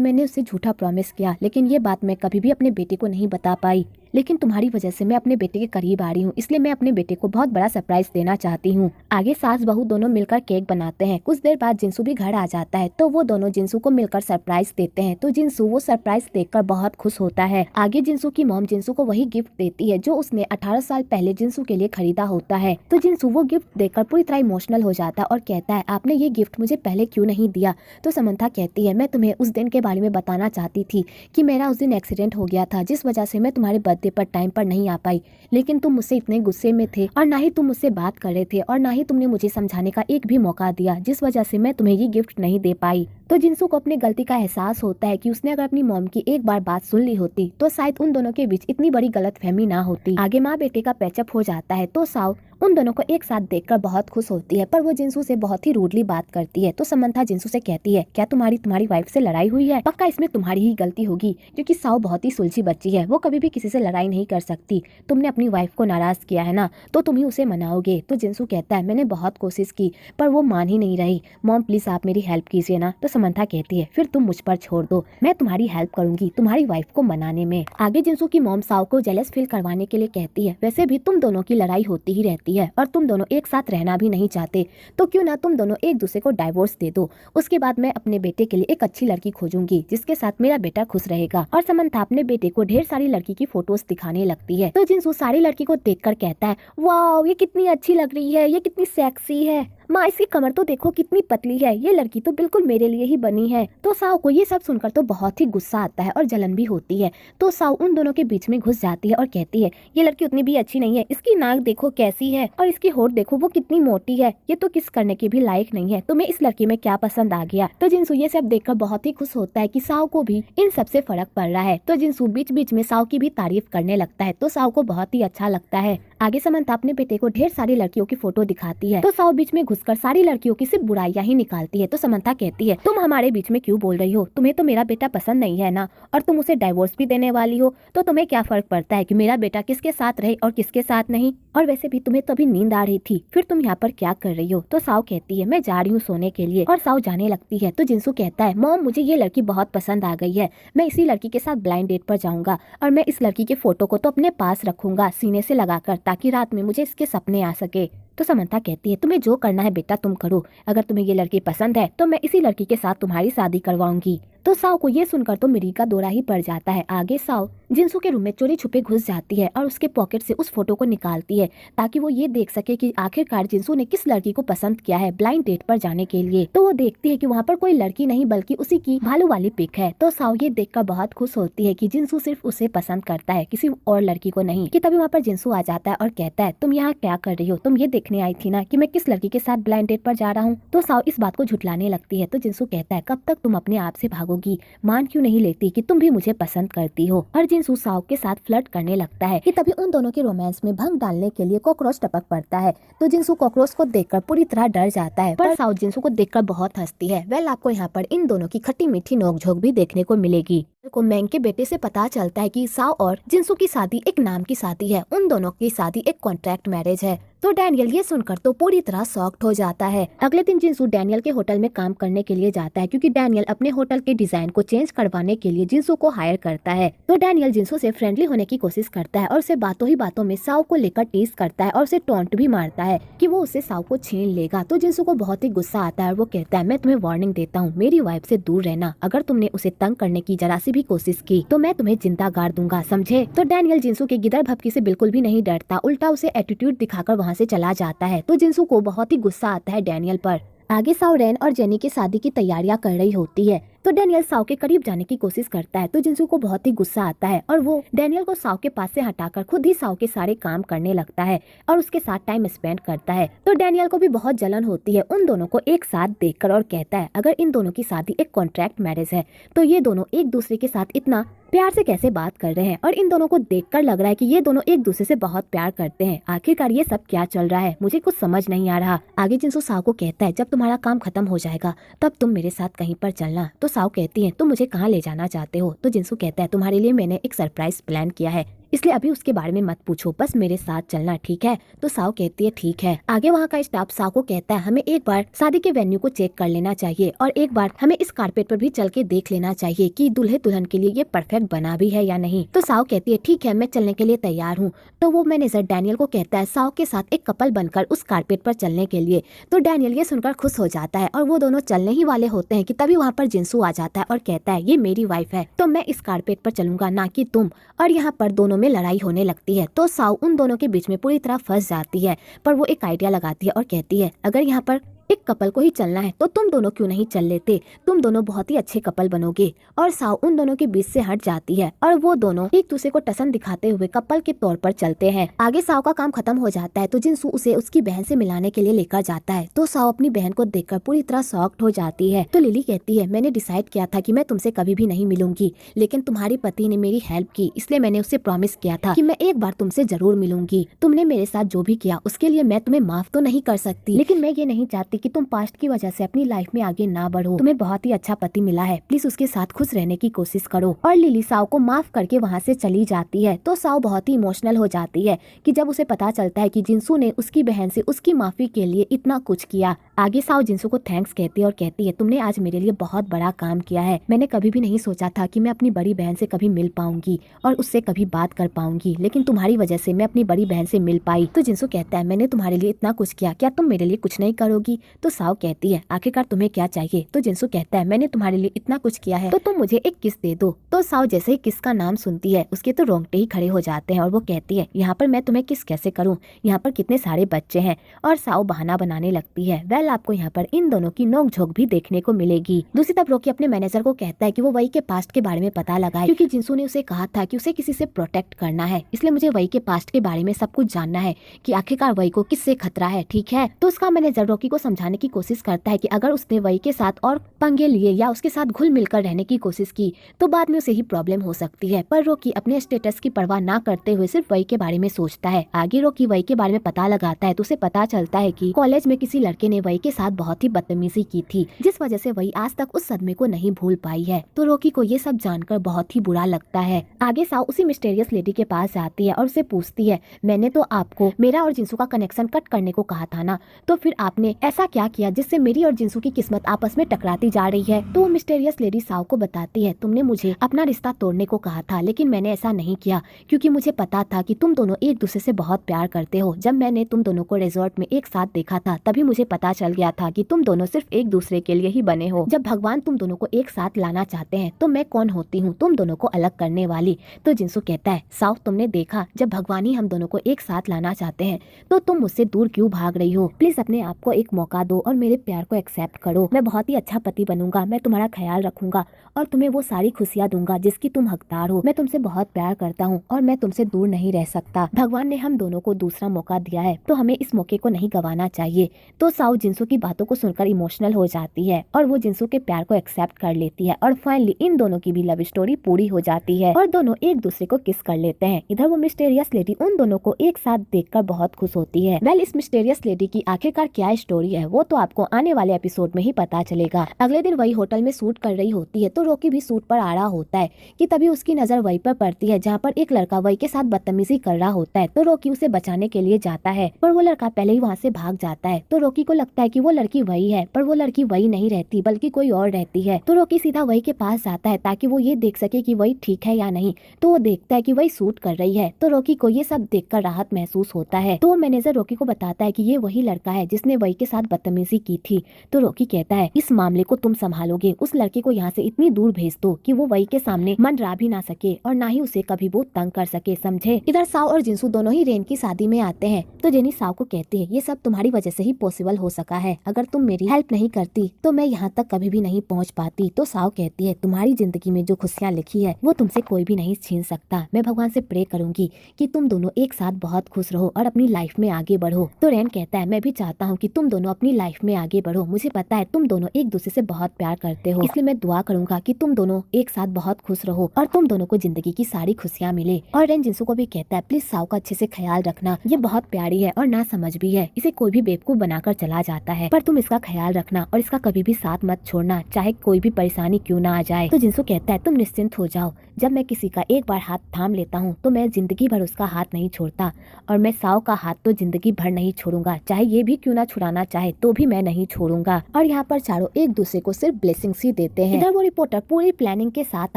मैंने उससे झूठा प्रॉमिस किया, लेकिन ये बात मैं कभी भी अपने बेटे को नहीं बता पाई। लेकिन तुम्हारी वजह से मैं अपने बेटे के करीब आ रही हूँ, इसलिए मैं अपने बेटे को बहुत बड़ा सरप्राइज देना चाहती हूँ। आगे सास बहू दोनों मिलकर केक बनाते हैं। कुछ देर बाद जिनसू भी घर आ जाता है तो वो दोनों जिनसू को मिलकर सरप्राइज देते हैं। तो जिनसू वो सरप्राइज देखकर बहुत खुश होता है। आगे जिनसू की मॉम जिनसू को वही गिफ्ट देती है जो उसने 18 साल पहले जिनसू के लिए खरीदा होता है। तो जिनसू वो गिफ्ट देखकर पूरी तरह इमोशनल हो जाता है और कहता है आपने ये गिफ्ट मुझे पहले क्यों नहीं दिया? तो समंथा कहती है मैं तुम्हें उस दिन के बारे में बताना चाहती थी कि मेरा उस दिन एक्सीडेंट हो गया था जिस वजह से मैं तुम्हारे बर्थडे पर टाइम पर नहीं आ पाई, लेकिन तुम मुझसे इतने गुस्से में थे और ना ही तुम मुझसे बात कर रहे थे और ना ही तुमने मुझे समझाने का एक भी मौका दिया, जिस वजह से मैं तुम्हें ये गिफ्ट नहीं दे पाई। तो जिनसू को अपनी गलती का एहसास होता है कि उसने अगर अपनी मॉम की एक बार बात सुन ली होती तो शायद उन दोनों के बीच इतनी बड़ी गलतफहमी ना होती। आगे माँ बेटे का पैचअप हो जाता है तो साओ उन दोनों को एक साथ देखकर बहुत खुश होती है, पर वो जिनसू से बहुत ही रूडली बात करती है। तो समंथा जिनसू से कहती है क्या तुम्हारी वाइफ से लड़ाई हुई है? पक्का इसमें तुम्हारी ही गलती होगी, क्योंकि साओ बहुत ही सुलझी बच्ची है, वो कभी भी किसी से लड़ाई नहीं कर सकती। तुमने अपनी वाइफ को नाराज किया है ना, तो तुम ही उसे मनाओगे। तो जिनसू कहता है मैंने बहुत कोशिश की पर वो मान ही नहीं रही। मॉम प्लीज आप मेरी हेल्प कीजिए ना। तो समंथा कहती है फिर तुम मुझ पर छोड़ दो, मैं तुम्हारी हेल्प करूंगी तुम्हारी वाइफ को मनाने में। आगे जिनसू की मॉम साओ को जेलस फील करवाने के लिए कहती है वैसे भी तुम दोनों की लड़ाई होती ही रहती है और तुम दोनों एक साथ रहना भी नहीं चाहते, तो क्यों ना तुम दोनों एक दूसरे को डाइवोर्स दे दो। उसके बाद मैं अपने बेटे के लिए एक अच्छी लड़की खोजूंगी जिसके साथ मेरा बेटा खुश रहेगा। और समंथा अपने बेटे को ढेर सारी लड़की की फोटोज दिखाने लगती है। तो जिनसू सारी लड़की को देखकर कहता है वाओ ये कितनी अच्छी लग रही है, ये कितनी सेक्सी है, माँ इसकी कमर तो देखो कितनी पतली है, ये लड़की तो बिल्कुल मेरे लिए ही बनी है। तो साओ को ये सब सुनकर तो बहुत ही गुस्सा आता है और जलन भी होती है। तो साओ उन दोनों के बीच में घुस जाती है और कहती है ये लड़की उतनी भी अच्छी नहीं है, इसकी नाक देखो कैसी है और इसकी होठ देखो वो कितनी मोटी है, ये तो किस करने की भी लायक नहीं है, तुम्हें इस लड़की में क्या पसंद आ गया? तो जिनसू ये सब देखकर बहुत ही खुश होता है कि साओ को भी इन सब से फर्क पड़ रहा है। तो जिनसू बीच बीच में साओ की भी तारीफ करने लगता है, तो साओ को बहुत ही अच्छा लगता है। आगे समंथा अपने बेटे को ढेर सारी लड़कियों की फोटो दिखाती है, तो साओ बीच में घुसकर सारी लड़कियों की सिर्फ बुराइयां ही निकालती है। तो समंथा कहती है तुम हमारे बीच में क्यों बोल रही हो, तुम्हें तो मेरा बेटा पसंद नहीं है ना, और तुम उसे डाइवोर्स भी देने वाली हो, तो तुम्हें क्या फर्क पड़ता है कि मेरा बेटा किसके साथ रहे और किसके साथ नहीं? और वैसे भी तुम्हें तो अभी नींद आ रही थी, फिर तुम यहाँ पर क्या कर रही हो? तो साओ कहती है मैं जा रही हूँ सोने के लिए, और साओ जाने लगती है। तो जिनसू कहता है मॉम मुझे ये लड़की बहुत पसंद आ गई है, मैं इसी लड़की के साथ ब्लाइंड डेट पर जाऊंगा और मैं इस लड़की के फोटो को तो अपने पास रखूंगा सीने से लगाकर, ताकि रात में मुझे इसके सपने आ सके। तो समंथा कहती है तुम्हें जो करना है बेटा तुम करो, अगर तुम्हें ये लड़की पसंद है तो मैं इसी लड़की के साथ तुम्हारी शादी करवाऊंगी। तो साओ को ये सुनकर तो मिरी का दौरा ही पड़ जाता है। आगे साओ जिनसू के रूम में चोरी छुपे घुस जाती है और उसके पॉकेट से उस फोटो को निकालती है ताकि वो ये देख सके कि आखिरकार जिनसू ने किस लड़की को पसंद किया है ब्लाइंड डेट पर जाने के लिए। तो वो देखती है कि वहाँ पर कोई लड़की नहीं बल्कि उसी की भालू वाली पिक है। तो साओ ये देखकर बहुत खुश होती है कि जिनसू सिर्फ उसे पसंद करता है, किसी और लड़की को नहीं। कि तभी वहाँ पर जिनसू आ जाता है और कहता है तुम यहाँ क्या कर रही हो, तुम ये देखने आई थी ना कि मैं किस लड़की के साथ ब्लाइंड डेट पर जा रहा हूँ। तो साओ इस बात को झुठलाने लगती है। तो जिनसू कहता है कब तक तुम अपने आप से भागोगी, मान क्यों नहीं लेती कि तुम भी मुझे पसंद करती हो। और जिनसू साओ के साथ फ्लर्ट करने लगता है कि तभी उन दोनों के रोमांस में भंग डालने के लिए कॉकरोच टपक पड़ता है। तो जिनसू कॉकरोच को देखकर पूरी तरह डर जाता है, पर साओ जिनसू को देखकर बहुत हंसती है। वेल आपको यहाँ पर इन दोनों की खट्टी मीठी नोकझोंक भी देखने को मिलेगी। को मैंग के बेटे से पता चलता है कि साओ और जिनसू की शादी एक नाम की शादी है, उन दोनों की शादी एक कॉन्ट्रैक्ट मैरिज है। तो डैनियल ये सुनकर तो पूरी तरह शॉक्ड हो जाता है। अगले दिन जिनसू डैनियल के होटल में काम करने के लिए जाता है क्योंकि डैनियल अपने होटल के डिजाइन को चेंज करवाने के लिए जिनसू को हायर करता है। तो डैनियल जिनसू से फ्रेंडली होने की कोशिश करता है और उसे बातों ही बातों में साओ को लेकर टीज करता है और उसे टॉन्ट भी मारता है कि वो उसे साओ को छीन लेगा। तो जिनसू को बहुत ही गुस्सा आता है और वो कहता है मैं तुम्हें वार्निंग देता हूँ, मेरी वाइफ से दूर रहना, अगर तुमने उसे तंग करने की जरा सी सी भी कोशिश की तो मैं तुम्हें जिंदा गाड़ दूंगा, समझे। तो डैनियल जिंसू के गिदड़ भभकी से बिल्कुल भी नहीं डरता, उल्टा उसे एटीट्यूड दिखाकर वहाँ से चला जाता है। तो जिंसू को बहुत ही गुस्सा आता है डैनियल पर। आगे साओ रेन और जेनी की शादी की तैयारियां कर रही होती है। तो डैनियल साओ के करीब जाने की कोशिश करता है तो जिंसू को बहुत ही गुस्सा आता है और वो डैनियल को साओ के पास से हटाकर खुद ही साओ के सारे काम करने लगता है और उसके साथ टाइम स्पेंड करता है। तो डैनियल को भी बहुत जलन होती है उन दोनों को एक साथ देखकर और कहता है अगर इन दोनों की शादी एक कॉन्ट्रैक्ट मैरिज है तो ये दोनों एक दूसरे के साथ इतना प्यार से कैसे बात कर रहे हैं, और इन दोनों को देखकर लग रहा है कि ये दोनों एक दूसरे से बहुत प्यार करते हैं। आखिरकार ये सब क्या चल रहा है, मुझे कुछ समझ नहीं आ रहा। आगे जिंसू साओ को कहता है जब तुम्हारा काम खत्म हो जाएगा तब तुम मेरे साथ कहीं पर चलना। तो साओ कहती है तुम मुझे कहाँ ले जाना चाहते हो। तो जिंसू कहता है तुम्हारे लिए मैंने एक सरप्राइज प्लान किया है, इसलिए अभी उसके बारे में मत पूछो, बस मेरे साथ चलना, ठीक है। तो साओ कहती है ठीक है। आगे वहाँ का स्टाफ साओ को कहता है हमें एक बार शादी के वेन्यू को चेक कर लेना चाहिए और एक बार हमें इस कारपेट पर भी चल के देख लेना चाहिए कि दूल्हे दुल्हन के लिए ये परफेक्ट बना भी है या नहीं। तो साओ कहती है ठीक है, मैं चलने के लिए तैयार हूँ। तो वो मैनेजर डैनियल को कहता है साओ के साथ एक कपल बनकर उस कारपेट पर चलने के लिए। तो डैनियल ये सुनकर खुश हो जाता है और वो दोनों चलने ही वाले होते हैं कि तभी वहाँ पर जिंसू आ जाता है और कहता है ये मेरी वाइफ है तो मैं इस कारपेट पर चलूंगा, ना कि तुम। और यहाँ पर दोनों में लड़ाई होने लगती है। तो साओ उन दोनों के बीच में पूरी तरह फंस जाती है, पर वो एक आइडिया लगाती है और कहती है अगर यहाँ पर एक कपल को ही चलना है तो तुम दोनों क्यों नहीं चल लेते, तुम दोनों बहुत ही अच्छे कपल बनोगे। और साओ उन दोनों के बीच से हट जाती है और वो दोनों एक दूसरे को टसन दिखाते हुए कपल के तौर पर चलते हैं। आगे साओ का काम खत्म हो जाता है तो जिंसू उसे उसकी बहन से मिलाने के लिए लेकर जाता है। तो साओ अपनी बहन को देखकर पूरी तरह शॉक्ड हो जाती है। तो लिली कहती है मैंने डिसाइड किया था कि मैं तुमसे कभी भी नहीं मिलूंगी, लेकिन तुम्हारे पति ने मेरी हेल्प की, इसलिए मैंने उससे प्रॉमिस किया था कि मैं एक बार तुमसे जरूर मिलूंगी। तुमने मेरे साथ जो भी किया उसके लिए मैं तुम्हें माफ तो नहीं कर सकती, लेकिन मैं ये नहीं चाहती कि तुम पास्ट की वजह से अपनी लाइफ में आगे ना बढ़ो। तुम्हें बहुत ही अच्छा पति मिला है, प्लीज उसके साथ खुश रहने की कोशिश करो। और लिली साओ को माफ करके वहाँ से चली जाती है। तो साओ बहुत ही इमोशनल हो जाती है कि जब उसे पता चलता है कि जिंसू ने उसकी बहन से उसकी माफी के लिए इतना कुछ किया। आगे साओ जिंसू को थैंक्स कहती है और कहती है तुमने आज मेरे लिए बहुत बड़ा काम किया है। मैंने कभी भी नहीं सोचा था कि मैं अपनी बड़ी बहन से कभी मिल पाऊंगी और उससे कभी बात कर पाऊंगी, लेकिन तुम्हारी वजह से मैं अपनी बड़ी बहन से मिल पाई। तो जिंसू कहता है मैंने तुम्हारे लिए इतना कुछ किया, क्या तुम मेरे लिए कुछ नहीं करोगी। तो साओ कहती है आखिरकार तुम्हें क्या चाहिए। तो जिंसू कहता है मैंने तुम्हारे लिए इतना कुछ किया है तो तुम मुझे एक किस दे दो। तो साओ जैसे ही किस का नाम सुनती है उसके तो रोंगटे ही खड़े हो जाते हैं और वो कहती है यहाँ पर मैं तुम्हें किस कैसे करूँ, यहाँ पर कितने सारे बच्चे हैं। और साओ बहाना बनाने लगती है। वेल आपको यहाँ पर इन दोनों की नोकझोंक भी देखने को मिलेगी। दूसरी तरफ रॉकी अपने मैनेजर को कहता है कि वो वही के पास्ट के बारे में पता लगाए, क्योंकि जिंसू ने उसे कहा था कि उसे किसी से प्रोटेक्ट करना है, इसलिए मुझे वही के पास्ट के बारे में सब कुछ जानना है कि आखिरकार वही को किससे खतरा है, ठीक है। तो उसका मैनेजर रॉकी को समझाने की कोशिश करता है कि अगर उसने वही के साथ और पंगे लिए या उसके साथ घुल मिलकर रहने की कोशिश की तो बाद में उसे ही प्रॉब्लम हो सकती है। पर रॉकी अपने स्टेटस की परवाह ना करते हुए सिर्फ वही के बारे में सोचता है। आगे रॉकी वही के बारे में पता लगाता है तो उसे पता चलता है कि कॉलेज में किसी लड़के ने वही के साथ बहुत ही बदतमीजी की थी, जिस वजह से वही आज तक उस सदमे को नहीं भूल पाई है। तो रॉकी को ये सब जानकर बहुत ही बुरा लगता है। आगे साओ उसी मिस्टीरियस लेडी के पास जाती है और उसे पूछती है मैंने तो आपको मेरा और जिंसू का कनेक्शन कट करने को कहा था ना, तो फिर आपने ऐसा क्या किया जिससे मेरी और जिंसू की किस्मत आपस में टकराती जा रही है। तो मिस्टीरियस लेडी साओ को बताती है तुमने मुझे अपना रिश्ता तोड़ने को कहा था, लेकिन मैंने ऐसा नहीं किया क्योंकि मुझे पता था कि तुम दोनों एक दूसरे से बहुत प्यार करते हो। जब मैंने तुम दोनों को रिजॉर्ट में एक साथ देखा था तभी मुझे पता चल गया था कि तुम दोनों सिर्फ एक दूसरे के लिए ही बने हो। जब भगवान तुम दोनों को एक साथ लाना चाहते हैं तो मैं कौन होती हूँ तुम दोनों को अलग करने वाली। तो जिंसू कहता है साओ तुमने देखा, जब भगवान ही हम दोनों को एक साथ लाना चाहते हैं तो तुम मुझसे दूर क्यों भाग रही हो। प्लीज अपने आप को एक मौका दो और मेरे प्यार को एक्सेप्ट करो। मैं बहुत ही अच्छा पति बनूंगा, मैं तुम्हारा ख्याल रखूंगा और तुम्हें वो सारी खुशियाँ दूंगा जिसकी तुम हकदार हो। मैं तुमसे बहुत प्यार करता हूँ और मैं तुमसे दूर नहीं रह सकता। भगवान ने हम दोनों को दूसरा मौका दिया है तो हमें इस मौके को नहीं गंवाना चाहिए। तो साओ जिंसू की बातों को सुनकर इमोशनल हो जाती है और वो जिंसू के प्यार को एक्सेप्ट कर लेती है और फाइनली इन दोनों की भी लव स्टोरी पूरी हो जाती है और दोनों एक दूसरे को किस कर लेते हैं। इधर वो मिस्टीरियस लेडी उन दोनों को एक साथ देखकर बहुत खुश होती है। वेल इस मिस्टीरियस लेडी की आखिरकार क्या स्टोरी है वो तो आपको आने वाले एपिसोड में ही पता चलेगा। अगले दिन वही होटल में शूट कर रही होती है तो रॉकी भी शूट पर आ रहा होता है कि तभी उसकी नजर वही पर पड़ती है जहाँ पर एक लड़का वही के साथ बदतमीजी कर रहा होता है। तो रॉकी उसे बचाने के लिए जाता है पर वो लड़का पहले ही वहाँ से भाग जाता है। तो रॉकी को लगता है कि वो लड़की वही है, पर वो लड़की वही नहीं रहती बल्कि कोई और रहती है। तो रॉकी सीधा वही के पास जाता है ताकि वो ये देख सके कि वही ठीक है या नहीं। तो वो देखता है कि वही शूट कर रही है। तो रॉकी को ये सब देखकर राहत महसूस होता है। तो मैनेजर रॉकी को बताता है कि ये वही लड़का है जिसने वही के साथ बदतमीजी की थी। तो रॉकी कहता है इस मामले को तुम संभालोगे, उस लड़के को यहाँ से इतनी दूर भेज दो कि वो वही के सामने मंडरा भी ना सके और ना ही उसे कभी वो तंग कर सके, समझे। इधर साओ और जिनसू दोनों ही रेन की शादी में आते हैं। तो जेनी साओ को कहती है ये सब तुम्हारी वजह से ही पॉसिबल हो सका है, अगर तुम मेरी हेल्प नहीं करती तो मैं यहाँ तक कभी भी नहीं पहुँच पाती। तो साओ कहती है तुम्हारी जिंदगी में जो खुशियाँ लिखी है वो तुमसे कोई भी नहीं छीन सकता। मैं भगवान से प्रे करूंगी कि तुम दोनों एक साथ बहुत खुश रहो और अपनी लाइफ में आगे बढ़ो। तो रेन कहता है मैं भी चाहता हूँ कि तुम दोनों अपनी लाइफ में आगे बढ़ो, मुझे पता है तुम दोनों एक दूसरे से बहुत प्यार करते हो, इसलिए मैं दुआ करूंगा कि तुम दोनों एक साथ बहुत खुश रहो और तुम दोनों को जिंदगी की सारी खुशियाँ मिले। और रेन जिनसू को भी कहता है प्लीज साओ का अच्छे से ख्याल रखना, ये बहुत प्यारी है और ना समझ भी है, इसे कोई भी बेवकूफ बनाकर चला जाता है, पर तुम इसका ख्याल रखना और इसका कभी भी साथ मत छोड़ना, चाहे कोई भी परेशानी क्यों ना आ जाए। तो जिनसू कहता है तुम निश्चिंत हो जाओ, जब मैं किसी का एक बार हाथ थाम लेता हूँ तो मैं जिंदगी भर उसका हाथ नहीं छोड़ता और मैं साओ का हाथ तो जिंदगी भर नहीं छोड़ूंगा, चाहे ये भी क्यों ना छुड़ाना चाहे तो भी मैं नहीं छोड़ूंगा। और यहाँ पर चारों एक दूसरे को सिर्फ ब्लेसिंग्स ही देते हैं। इधर वो रिपोर्टर पूरी प्लानिंग के साथ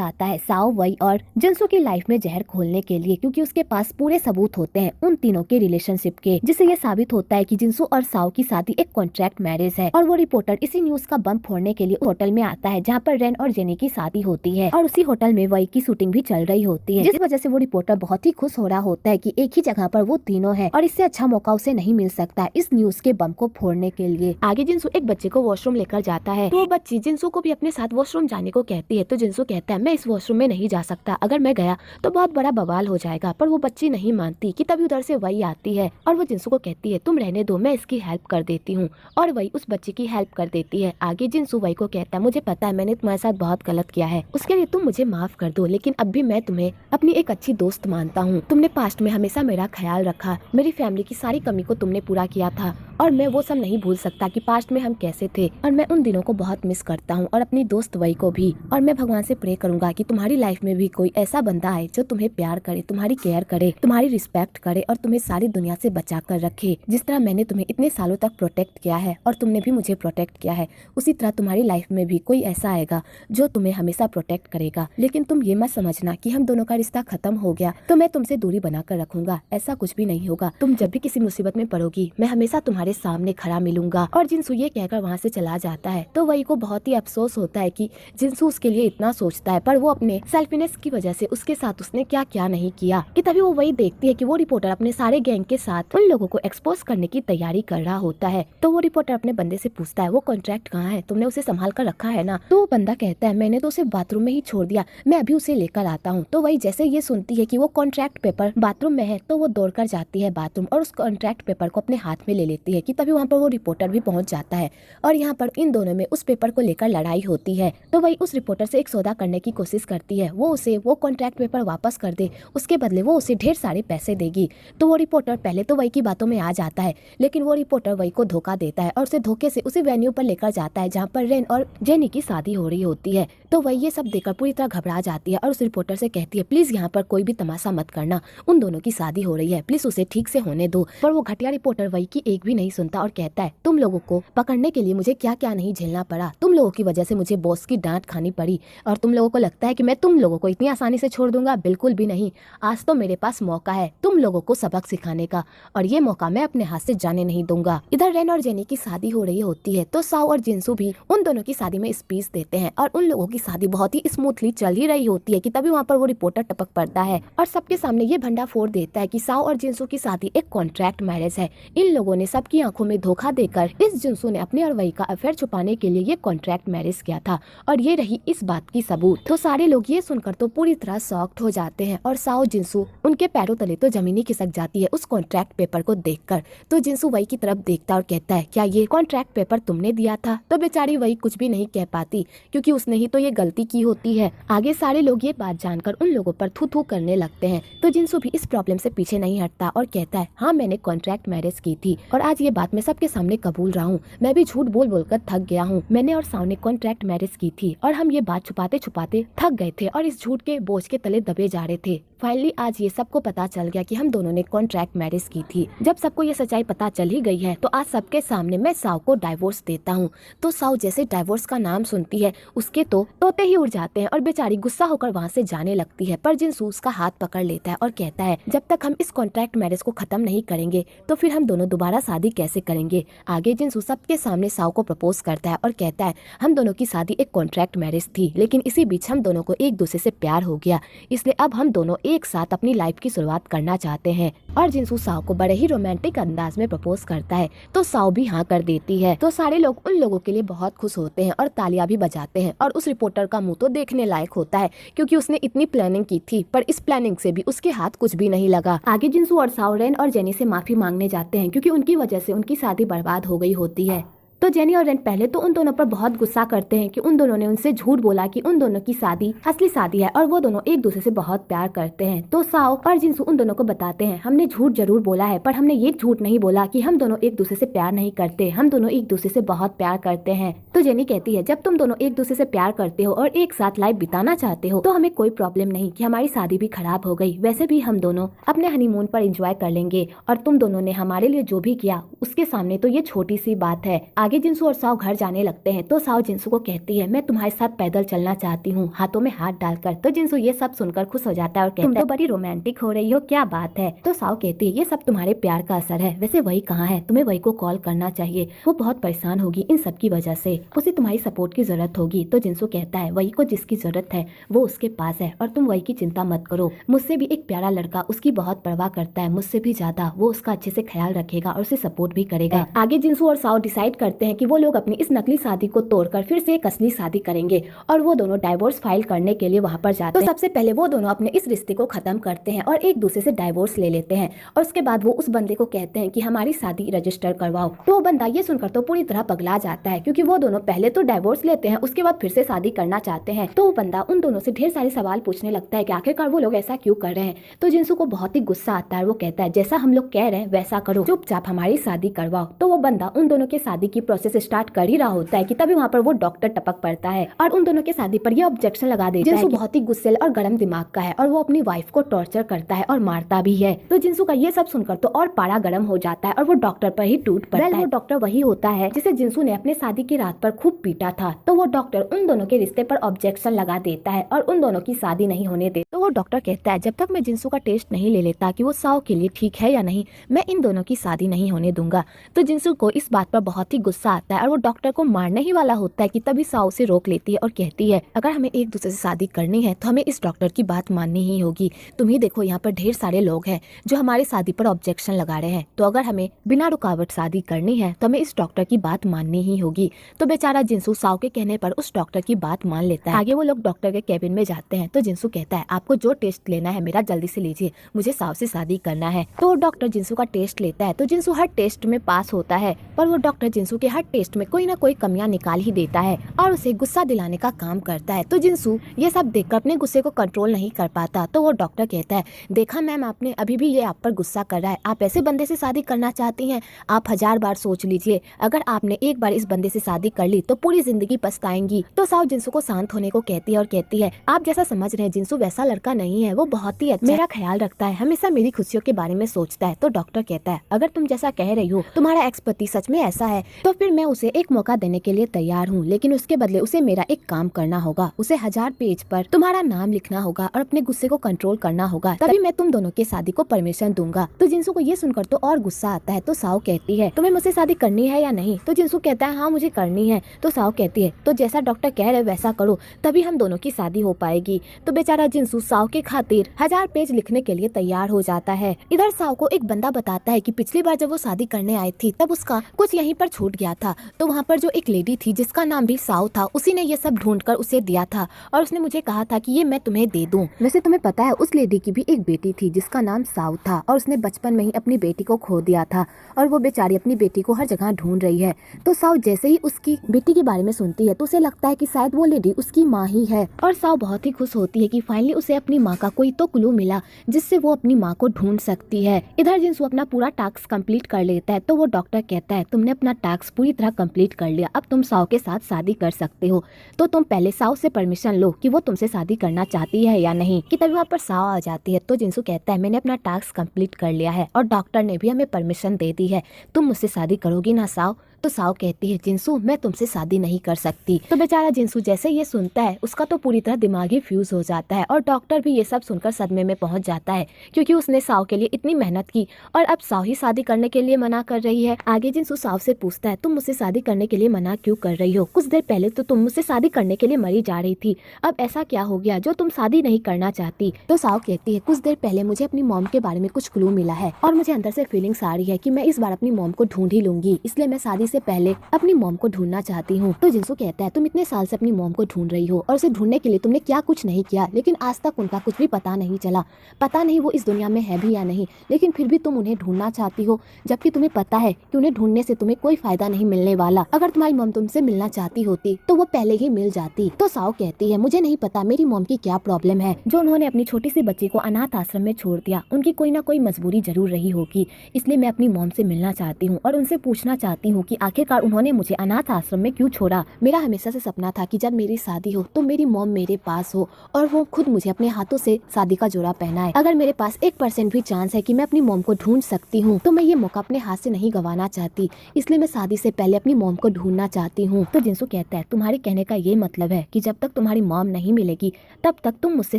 आता है साओ, वई और जिनसू की लाइफ में जहर खोलने के लिए, क्योंकि उसके पास पूरे सबूत होते हैं उन तीनों के रिलेशनशिप के, जिससे ये साबित होता है कि जिनसू और साओ की शादी एक कॉन्ट्रैक्ट मैरिज है। और वो रिपोर्टर इसी न्यूज का बम फोड़ने के लिए होटल में आता है जहाँ पर रेन और जेनी की शादी होती है और उसी होटल में वई की शूटिंग भी चल रही होती है, जिस वजह से वो रिपोर्टर बहुत ही खुश हो रहा होता है कि एक ही जगह पर वो तीनों हैं और इससे अच्छा मौका उसे नहीं मिल सकता इस न्यूज के बम को फोड़ने के लिए। आगे जिनसू एक बच्चे को वॉशरूम लेकर जाता है, तो वो बच्ची जिनसू को भी अपने साथ वॉशरूम जाने को कहती है। तो जिनसू कहता है मैं इस वॉशरूम में नहीं जा सकता, अगर मैं गया तो बहुत बड़ा बवाल हो जाएगा, पर वो बच्ची नहीं मानती कि तभी उधर से वही आती है और वो जिनसू को कहती है तुम रहने दो, मैं इसकी हेल्प कर देती हूँ, और वही उस बच्ची की हेल्प कर देती है। आगे जिनसू वही को कहता है मुझे पता है मैंने तुम्हारे साथ बहुत गलत किया है, उसके लिए तुम मुझे माफ कर दो, लेकिन अब भी मैं तुम्हें अपनी एक अच्छी दोस्त मानता हूँ, तुमने पास्ट में हमेशा मेरा ख्याल रखा, मेरी फैमिली की सारी कमी को तुमने पूरा किया था और मैं वो सब नहीं भूल सकता कि पास्ट में हम कैसे थे, और मैं उन दिनों को बहुत मिस करता हूँ और अपनी दोस्त वही को भी। और मैं भगवान से प्रे करूंगा कि तुम्हारी लाइफ में भी कोई ऐसा बंदा आए जो तुम्हें प्यार करे, तुम्हारी केयर करे, तुम्हारी रिस्पेक्ट करे और तुम्हें सारी दुनिया से बचा कर रखे। जिस तरह मैंने तुम्हें इतने सालों तक प्रोटेक्ट किया है और तुमने भी मुझे प्रोटेक्ट किया है, उसी तरह तुम्हारी लाइफ में भी कोई ऐसा आएगा जो तुम्हें हमेशा प्रोटेक्ट करेगा। लेकिन तुम ये मत समझना कि हम दोनों का रिश्ता खत्म हो गया तो मैं तुमसे दूरी बनाकर रखूंगा, ऐसा कुछ भी नहीं होगा। तुम जब भी किसी मुसीबत में पड़ोगी मैं हमेशा तुम्हारे सामने खड़ा मिलूंगा। और जिनसू ये कहकर वहाँ से चला जाता है। तो वही को बहुत ही अफसोस होता है कि जिनसू उसके लिए इतना सोचता है, पर वो अपने सेल्फिनेस की वजह से उसके साथ उसने क्या क्या नहीं किया। कि तभी वो वही देखती है कि वो रिपोर्टर अपने सारे गैंग के साथ उन लोगों को एक्सपोज करने की तैयारी कर रहा होता है। तो वो रिपोर्टर अपने बंदे से पूछता है वो कॉन्ट्रैक्ट कहाँ है, तुमने उसे संभाल कर रखा है ना। तो वो बंदा कहता है मैंने तो उसे बाथरूम में ही छोड़ दिया, मैं अभी उसे लेकर आता हूँ। तो वही जैसे ये सुनती है कि वो कॉन्ट्रैक्ट पेपर बाथरूम में है तो वो दौड़कर जाती है बाथरूम और उस कॉन्ट्रैक्ट पेपर को अपने हाथ में ले लेती है। कि तभी वहाँ पर वो रिपोर्टर भी पहुंच जाता है और यहाँ पर इन दोनों में उस पेपर को लेकर लड़ाई होती है। तो वही उस रिपोर्टर से एक सौदा करने की कोशिश करती है, वो उसे वो कॉन्ट्रैक्ट पेपर वापस कर दे, उसके बदले वो उसे ढेर सारे पैसे देगी। तो वो रिपोर्टर पहले तो वही की बातों में आ जाता है, लेकिन वो रिपोर्टर वही को धोखा देता है और उसे धोखे से उसी वेन्यू पर लेकर जाता है जहाँ पर रेन और जेनी की शादी हो रही होती है। तो वही ये सब देखकर पूरी तरह घबरा जाती है और उस रिपोर्टर से कहती है प्लीज यहाँ पर कोई भी तमाशा मत करना, उन दोनों की शादी हो रही है, प्लीज उसे ठीक से होने दो। पर वो घटिया रिपोर्टर वही की एक भी नहीं सुनता और कहता है तुम लोगों को पकड़ने के लिए मुझे क्या क्या नहीं झेलना पड़ा, तुम लोगों की वजह से मुझे बॉस की डांट खानी पड़ी और तुम लोगों को लगता है कि मैं तुम लोगों को इतनी आसानी से छोड़ दूंगा, बिल्कुल भी नहीं। आज तो मेरे पास मौका है तुम लोगों को सबक सिखाने का और ये मौका मैं अपने हाथ से जाने नहीं दूंगा। इधर रेन और जेनी की शादी हो रही होती है तो साओ और जिनसू भी उन दोनों की शादी में स्पीच देते हैं और उन लोगों की शादी बहुत ही स्मूथली चल ही रही होती है। कि तभी वहाँ पर वो रिपोर्टर टपक पड़ता है और सबके सामने ये भंडा फोड़ देता है कि साओ और जिनसू की शादी एक कॉन्ट्रैक्ट मैरिज है। इन लोगों ने सबकी आंखों में धोखा देकर इस जिनसू ने अपने और वही का अफेयर छुपाने के लिए ये कॉन्ट्रैक्ट मैरिज किया था और ये रही इस बात की सबूत। तो सारे लोग ये सुनकर तो पूरी तरह शॉक्ड हो जाते हैं और साओ जिनसू उनके पैरों तले तो जमीन ही खिसक जाती है उस कॉन्ट्रैक्ट पेपर को देखकर। तो जिनसू वही की तरफ देखता और कहता है क्या ये कॉन्ट्रैक्ट पेपर तुमने दिया था? तो बेचारी वही कुछ भी नहीं कह पाती क्योंकि उसने ही तो ये गलती की होती है। आगे सारे लोग ये बात जानकर उन लोगों पर थू थू करने लगते हैं। तो जिनसू भी इस प्रॉब्लम से पीछे नहीं हटता और कहता है हाँ मैंने कॉन्ट्रैक्ट मैरिज की थी और आज ये बात मैं सबके सामने कबूल रहा हूँ, मैं भी झूठ बोल बोलकर थक गया हूँ। मैंने और साओ ने कॉन्ट्रैक्ट मैरिज की थी और हम ये बात छुपाते छुपाते थक गए थे और इस झूठ के बोझ के तले दबे जा रहे थे। फाइनली आज ये सबको पता चल गया कि हम दोनों ने कॉन्ट्रैक्ट मैरिज की थी। जब सबको ये सच्चाई पता चल ही गई है तो आज सबके सामने मैं साव को डाइवोर्स देता हूँ। तो साव जैसे डाइवोर्स का नाम सुनती है उसके तो तोते ही उड़ जाते हैं और बेचारी गुस्सा होकर वहाँ से जाने लगती है। पर जिनसू उसका हाथ पकड़ लेता है और कहता है जब तक हम इस कॉन्ट्रैक्ट मैरिज को खत्म नहीं करेंगे तो फिर हम दोनों दोबारा शादी कैसे करेंगे। आगे जिनसू सबके सामने साव को प्रपोज करता है और कहता है हम दोनों की शादी एक कॉन्ट्रैक्ट मैरिज थी, लेकिन इसी बीच हम दोनों को एक दूसरे से प्यार हो गया, इसलिए अब हम दोनों एक साथ अपनी लाइफ की शुरुआत करना चाहते हैं। और जिनसू साव को बड़े ही रोमांटिक अंदाज में प्रपोज करता है तो साव भी हाँ कर देती है। तो सारे लोग उन लोगों के लिए बहुत खुश होते हैं और तालियां भी बजाते हैं। और उस रिपोर्टर का मुंह तो देखने लायक होता है क्योंकि उसने इतनी प्लानिंग की थी पर इस प्लानिंग से भी उसके हाथ कुछ भी नहीं लगा। आगे जिनसू और साव रेन और जेनी से माफी मांगने जाते हैं क्योंकि उनकी वजह से उनकी शादी बर्बाद हो गई होती है। तो जेनी और रेन पहले तो उन दोनों पर बहुत गुस्सा करते हैं कि उन दोनों ने उनसे झूठ बोला कि उन दोनों की शादी असली शादी है और वो दोनों एक दूसरे से बहुत प्यार करते हैं। तो साओ और जिनसू उन दोनों को बताते हैं हमने झूठ जरूर बोला है पर हमने ये झूठ नहीं बोला कि हम दोनों एक दूसरे से प्यार नहीं करते, हम दोनों एक दूसरे से बहुत प्यार करते हैं। तो जेनी कहती है जब तुम दोनों एक दूसरे से प्यार करते हो और एक साथ लाइफ बिताना चाहते हो तो हमें कोई प्रॉब्लम नहीं कि हमारी शादी भी खराब हो गई, वैसे भी हम दोनों अपने हनीमून पर एंजॉय कर लेंगे और तुम दोनों ने हमारे लिए जो भी किया उसके सामने तो ये छोटी सी बात है। आगे जिनसू और साव घर जाने लगते हैं तो साव जिनसू को कहती है मैं तुम्हारे साथ पैदल चलना चाहती हूँ, हाथों में हाथ डालकर। तो जिनसू ये सब सुनकर खुश हो जाता है और कहता है तुम तो बड़ी रोमांटिक हो रही हो, क्या बात है। तो साव कहती है ये सब तुम्हारे प्यार का असर है, वैसे वही कहाँ है, तुम्हें वही को कॉल करना चाहिए, वो बहुत परेशान होगी इन सब की वजह से, उसे तुम्हारी सपोर्ट की जरूरत होगी। तो जिनसू कहता है वही को जिसकी जरूरत है वो उसके पास है और तुम वही की चिंता मत करो, मुझसे भी एक प्यारा लड़का उसकी बहुत परवाह करता है, मुझसे भी ज्यादा, वो उसका अच्छे से ख्याल रखेगा और उसे सपोर्ट भी करेगा। आगे जिनसू और साव डिसाइड करते हैं कि वो लोग अपनी इस नकली शादी को तोड़कर फिर से एक असली शादी करेंगे और वो दोनों डाइवोर्स फाइल करने के लिए वहाँ पर जाते हैं। तो सबसे पहले वो दोनों अपने इस रिश्ते को खत्म करते हैं और एक दूसरे से डाइवोर्स ले लेते हैं और उसके बाद वो उस बंदे को कहते हैं कि हमारी शादी रजिस्टर करवाओ। तो वो बंदा ये सुनकर तो पूरी तरह पगला जाता है क्योंकि वो दोनों पहले तो डाइवोर्स लेते हैं उसके बाद फिर से शादी करना चाहते हैं। तो वो बंदा उन दोनों से ढेर सारे सवाल पूछने लगता है कि आखिरकार वो लोग ऐसा क्यों कर रहे हैं। तो जिनसू को बहुत ही गुस्सा आता है, वो कहता है जैसा हम लोग कह रहे हैं वैसा करो, चुपचाप हमारी शादी करवाओ। तो वो बंदा उन दोनों की शादी की प्रोसेस स्टार्ट कर ही रहा होता है कि तभी वहाँ पर वो डॉक्टर टपक पड़ता है और उन दोनों की शादी पर यह ऑब्जेक्शन लगा देता है। जिनसू बहुत ही गुस्सेल और गर्म दिमाग का है और वो अपनी वाइफ को टॉर्चर करता है और मारता भी है। तो जिनसू का ये सब सुनकर तो और पारा गर्म हो जाता है और वो डॉक्टर पर ही टूट पड़ता है। वो डॉक्टर वही होता है जिसे जिनसू ने अपने शादी की रात पर खूब पीटा था। तो वो डॉक्टर उन दोनों के रिश्ते पर ऑब्जेक्शन लगा देता है और उन दोनों की शादी नहीं होने देता। तो वो डॉक्टर कहता है जब तक मैं जिनसू का टेस्ट नहीं ले लेता कि वो साव के लिए ठीक है या नहीं, मैं इन दोनों की शादी नहीं होने दूंगा। तो जिनसू को इस बात पर बहुत ही गुस्सा आता है और वो डॉक्टर को मारने ही वाला होता है कि तभी साव से रोक लेती है और कहती है अगर हमें एक दूसरे से शादी करनी है तो हमें इस डॉक्टर की बात माननी ही होगी। तुम ही देखो यहाँ पर ढेर सारे लोग हैं जो हमारी शादी पर ऑब्जेक्शन लगा रहे हैं, तो अगर हमें बिना रुकावट शादी करनी है तो हमें इस डॉक्टर की बात माननी ही होगी। तो बेचारा जिनसू साव के कहने पर उस डॉक्टर की बात मान लेता है। आगे वो लोग डॉक्टर के केबिन में जाते हैं तो जिनसू कहता है आपको जो टेस्ट लेना है मेरा जल्दी से लीजिए, मुझे साव से शादी करना है। तो डॉक्टर जिनसू का टेस्ट लेता है तो जिनसू हर टेस्ट में पास होता है, पर वो डॉक्टर जिनसू के हर टेस्ट में कोई ना कोई कमियां निकाल ही देता है और उसे गुस्सा दिलाने का काम करता है। तो जिनसू ये सब देखकर अपने गुस्से को कंट्रोल नहीं कर पाता। तो वो डॉक्टर कहता है देखा मैम, आपने अभी भी ये आप पर गुस्सा कर रहा है, आप ऐसे बंदे से शादी करना चाहती हैं, आप 1000 बार सोच लीजिए, अगर आपने एक बार इस बंदे से शादी कर ली तो पूरी जिंदगी पछताएंगी। तो साव जिनसू को शांत होने को कहती है और कहती है आप जैसा समझ रहे हैं जिनसू वैसा लड़का नहीं है, वो बहुत ही अच्छा मेरा ख्याल रखता है, हमेशा मेरी खुशियों के बारे में सोचता है। तो डॉक्टर कहता है अगर तुम जैसा कह रही हो, तुम्हारा एक्स पति सच में ऐसा है तो फिर मैं उसे एक मौका देने के लिए तैयार हूँ, लेकिन उसके बदले उसे मेरा एक काम करना होगा, उसे 1000 पेज पर तुम्हारा नाम लिखना होगा और अपने गुस्से को कंट्रोल करना होगा, तभी मैं तुम दोनों की शादी को परमिशन दूंगा। तो जिनसू को ये सुनकर तो और गुस्सा आता है। तो साव कहती है तुम्हें मुझसे शादी करनी है या नहीं। तो जिनसू कहता है हाँ मुझे करनी है। तो साव कहती है तो जैसा डॉक्टर कह रहे वैसा करो, तभी हम दोनों की शादी हो पाएगी। तो बेचारा जिनसू साव के खातिर 1000 पेज लिखने के लिए तैयार हो जाता है। इधर साव को एक बंदा बताता है कि पिछली बार जब वो शादी करने आई थी तब उसका कुछ यहीं पर छूट गया था, तो वहाँ पर जो एक लेडी थी जिसका नाम भी साव था, उसी ने ये सब ढूंढ कर उसे दिया था और उसने मुझे कहा था कि ये मैं तुम्हें दे दूं। वैसे तुम्हें पता है उस लेडी की भी एक बेटी थी जिसका नाम साव था और उसने बचपन में ही अपनी बेटी को खो दिया था और वो बेचारी अपनी बेटी को हर जगह ढूंढ रही है। तो साव जैसे ही उसकी बेटी के बारे में सुनती है तो उसे लगता है कि शायद वो लेडी उसकी माँ ही है और साव बहुत ही खुश होती है कि फाइनली उसे अब अपनी माँ का कोई तो क्लू मिला जिससे वो अपनी माँ को ढूंढ सकती है। इधर जिनसू अपना पूरा टास्क कंप्लीट कर लेता है तो वो डॉक्टर कहता है तुमने अपना टास्क पूरी तरह कंप्लीट कर लिया, अब तुम साओ के साथ शादी कर सकते हो। तो तुम पहले साओ से परमिशन लो कि वो तुमसे शादी करना चाहती है या नहीं। कि तभी वहाँ पर साओ आ जाती है तो जिनसू कहता है मैंने अपना टास्क कंप्लीट कर लिया है और डॉक्टर ने भी हमें परमिशन दे दी है, तुम मुझसे शादी करोगी ना साओ। तो साओ कहती है जिनसू मैं तुमसे शादी नहीं कर सकती। तो बेचारा जिनसू जैसे ये सुनता है उसका तो पूरी तरह दिमाग ही फ्यूज हो जाता है और डॉक्टर भी ये सब सुनकर सदमे में पहुंच जाता है क्योंकि उसने साओ के लिए इतनी मेहनत की और अब साओ ही शादी करने के लिए मना कर रही है। आगे जिनसू साओ से पूछता है तुम मुझसे शादी करने के लिए मना क्यों कर रही हो, कुछ देर पहले तो तुम मुझसे शादी करने के लिए मरी जा रही थी, अब ऐसा क्या हो गया जो तुम शादी नहीं करना चाहती। तो साओ कहती है कुछ देर पहले मुझे अपनी मॉम के बारे में कुछ क्लू मिला है और मुझे अंदर से फीलिंग्स आ रही है कि मैं इस बार अपनी मॉम को ढूंढ ही लूंगी, इसलिए मैं शादी से पहले अपनी मॉम को ढूंढना चाहती हूँ। तो जिनसू कहता है तुम इतने साल से अपनी मॉम को ढूंढ रही हो और उसे ढूंढने के लिए तुमने क्या कुछ नहीं किया, लेकिन आज तक उनका कुछ भी पता नहीं चला, पता नहीं वो इस दुनिया में है भी या नहीं, लेकिन फिर भी तुम उन्हें ढूंढना चाहती हो जबकि तुम्हें पता है कि उन्हें ढूंढने से तुम्हें कोई फायदा नहीं मिलने वाला। अगर तुम्हारी मॉम तुमसे मिलना चाहती होती तो वो पहले ही मिल जाती। तो साओ कहती है मुझे नहीं पता मेरी मॉम की क्या प्रॉब्लम है जो उन्होंने अपनी छोटी सी बच्ची को अनाथ आश्रम में छोड़ दिया, उनकी कोई ना कोई मजबूरी जरूर रही होगी, इसलिए मैं अपनी मॉम से मिलना चाहती हूँ और उनसे पूछना चाहती हूँ कि आखिरकार उन्होंने मुझे अनाथ आश्रम में क्यों छोड़ा। मेरा हमेशा से सपना था कि जब मेरी शादी हो तो मेरी मॉम मेरे पास हो और वो खुद मुझे अपने हाथों से शादी का जोड़ा पहनाए। अगर मेरे पास 1% भी चांस है कि मैं अपनी मॉम को ढूंढ सकती हूँ तो मैं ये मौका अपने हाथ से नहीं गंवाना चाहती, इसलिए मैं शादी से पहले अपनी मॉम को ढूंढना चाहती हूँ। तो जिनसू कहता है तुम्हारे कहने का ये मतलब है कि जब तक तुम्हारी मॉम नहीं मिलेगी तब तक तुम मुझसे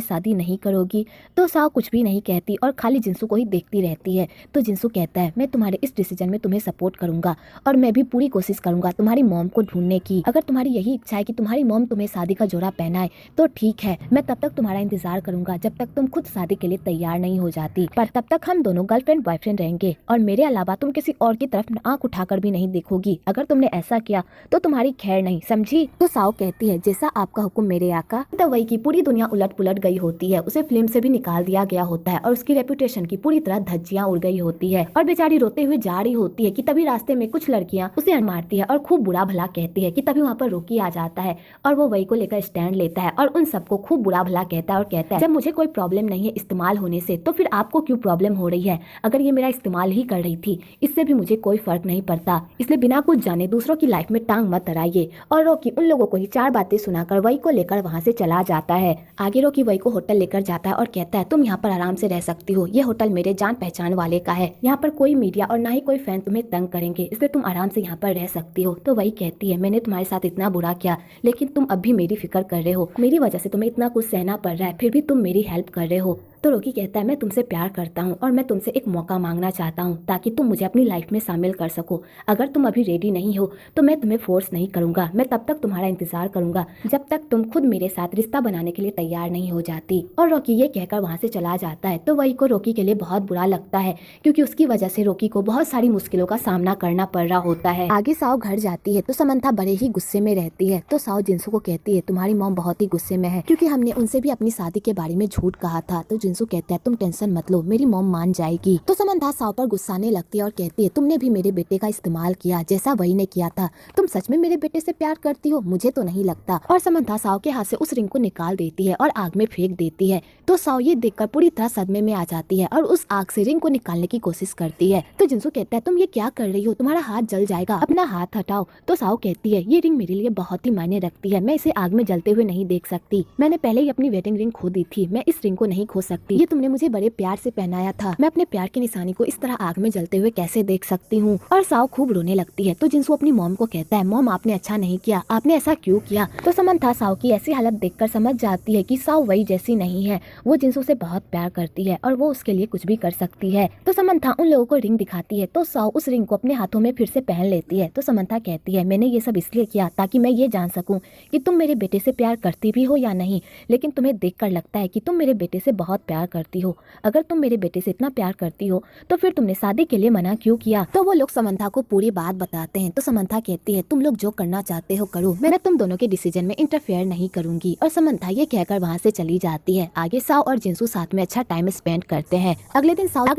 शादी नहीं करोगी। तो साओ कुछ भी नहीं कहती और खाली जिनसू को ही देखती रहती है। तो जिनसू कहता है मैं तुम्हारे इस डिसीजन में तुम्हें सपोर्ट करूंगा और मैं भी पूरी कोशिश करूंगा तुम्हारी मॉम को ढूंढने की। अगर तुम्हारी यही इच्छा है कि तुम्हारी मॉम तुम्हें शादी का जोड़ा पहनाए तो ठीक है, मैं तब तक तुम्हारा इंतजार करूंगा जब तक तुम खुद शादी के लिए तैयार नहीं हो जाती, पर तब तक हम दोनों गर्लफ्रेंड बॉयफ्रेंड रहेंगे और मेरे अलावा तुम किसी और की तरफ आंख उठाकर भी नहीं देखोगी। अगर तुमने ऐसा किया तो तुम्हारी खैर नहीं, समझी। तो साओ कहती है जैसा आपका हुक्म मेरे आका। तो वही की पूरी दुनिया उलट पुलट गई होती है, उसे फिल्म से भी निकाल दिया गया होता है और उसकी रेपुटेशन की पूरी तरह धज्जियां उड़ गई होती है और बेचारी रोते हुए जा रही होती है कि तभी रास्ते में कुछ लड़कियां उसे मारती है और खूब बुरा भला कहती है कि तभी वहाँ पर रोकी आ जाता है और वो वही को लेकर स्टैंड लेता है और उन सबको खूब बुरा भला कहता है और कहता है जब मुझे कोई प्रॉब्लम नहीं है इस्तेमाल होने से तो फिर आपको क्यों प्रॉब्लम हो रही है, अगर ये मेरा इस्तेमाल ही कर रही थी इससे भी मुझे कोई फर्क नहीं पड़ता, इसलिए बिना कुछ जाने दूसरों की लाइफ में टांग मत अड़ाइए। और रोकी उन लोगों को ही 4 बातें सुनाकर वही को लेकर वहाँ से चला जाता है। आगे रोकी वही को होटल लेकर जाता है और कहता है तुम यहाँ पर आराम से रह सकती हो, ये होटल मेरे जान पहचान वाले का है, यहाँ पर कोई मीडिया और ना ही कोई फैन तुम्हें तंग करेंगे, इसलिए तुम आराम से यहाँ पर रह सकती हो। तो वही कहती है मैंने तुम्हारे साथ इतना बुरा किया लेकिन तुम अब भी मेरी फिक्र कर रहे हो, मेरी वजह से तुम्हें इतना कुछ सहना पड़ रहा है फिर भी तुम मेरी हेल्प कर रहे हो। तो रोकी कहता है मैं तुमसे प्यार करता हूँ और मैं तुमसे एक मौका मांगना चाहता हूँ ताकि तुम मुझे अपनी लाइफ में शामिल कर सको। अगर तुम अभी रेडी नहीं हो तो मैं तुम्हें फोर्स नहीं करूंगा, मैं तब तक तुम्हारा इंतजार करूंगा जब तक तुम खुद मेरे साथ रिश्ता बनाने के लिए तैयार नहीं हो जाती। और रोकी ये कहकर वहाँ से चला जाता है। तो वही को रोकी के लिए बहुत बुरा लगता है क्योंकि उसकी वजह से रोकी को बहुत सारी मुश्किलों का सामना करना पड़ रहा होता है। आगे साओ घर जाती है तो समंथा बड़े ही गुस्से में रहती है। तो साओ जिनसू को कहती है तुम्हारी मॉम बहुत ही गुस्से में है क्योंकि हमने उनसे भी अपनी शादी के बारे में झूठ कहा था। तो जिनसू कहता है तुम टेंशन मत लो, मेरी मॉम मान जाएगी। तो समंथा साओ पर गुस्साने लगती है और कहती है तुमने भी मेरे बेटे का इस्तेमाल किया जैसा वही ने किया था, तुम सच में मेरे बेटे से प्यार करती हो, मुझे तो नहीं लगता। और समंथा साओ के हाथ से उस रिंग को निकाल देती है और आग में फेंक देती है। तो साओ ये देखकर पूरी तरह सदमे में आ जाती है और उस आग से रिंग को निकालने की कोशिश करती है। तो जिनसू कहता है तुम ये क्या कर रही हो, तुम्हारा हाथ जल जाएगा, अपना हाथ हटाओ। तो साओ कहती है ये रिंग मेरे लिए बहुत ही मायने रखती है, मैं इसे आग में जलते हुए नहीं देख सकती, मैंने पहले ही अपनी वेडिंग रिंग खो दी थी, मैं इस रिंग को नहीं खो सकती, ये तुमने मुझे बड़े प्यार से पहनाया था, मैं अपने प्यार की निशानी को इस तरह आग में जलते हुए कैसे देख सकती हूँ। और साओ खूब रोने लगती है। तो जिनसू अपनी मॉम को कहता है मॉम आपने अच्छा नहीं किया, आपने ऐसा क्यों किया। तो समंथा साओ की ऐसी हालत देखकर समझ जाती है कि साओ वही जैसी नहीं है, वो जिनसू से बहुत प्यार करती है और वो उसके लिए कुछ भी कर सकती है। तो समंथा उन लोगों को रिंग दिखाती है तो साओ उस रिंग को अपने हाथों में फिर से पहन लेती है। तो समंथा कहती है मैंने ये सब इसलिए किया ताकि मैं ये जान सकूं कि तुम मेरे बेटे से प्यार करती भी हो या नहीं, लेकिन तुम्हें देखकर लगता है कि तुम मेरे बेटे से बहुत प्यार करती हो। अगर तुम मेरे बेटे से इतना प्यार करती हो तो फिर तुमने शादी के लिए मना क्यों किया। तो वो लोग समंथा को पूरी बात बताते हैं। तो समंथा कहती है तुम लोग जो करना चाहते हो करो, मैं तुम दोनों के डिसीजन में इंटरफेयर नहीं करूंगी। और समंथा ये कहकर वहाँ से चली जाती है। आगे साओ और जिंसू साथ में अच्छा टाइम स्पेंड करते हैं। अगले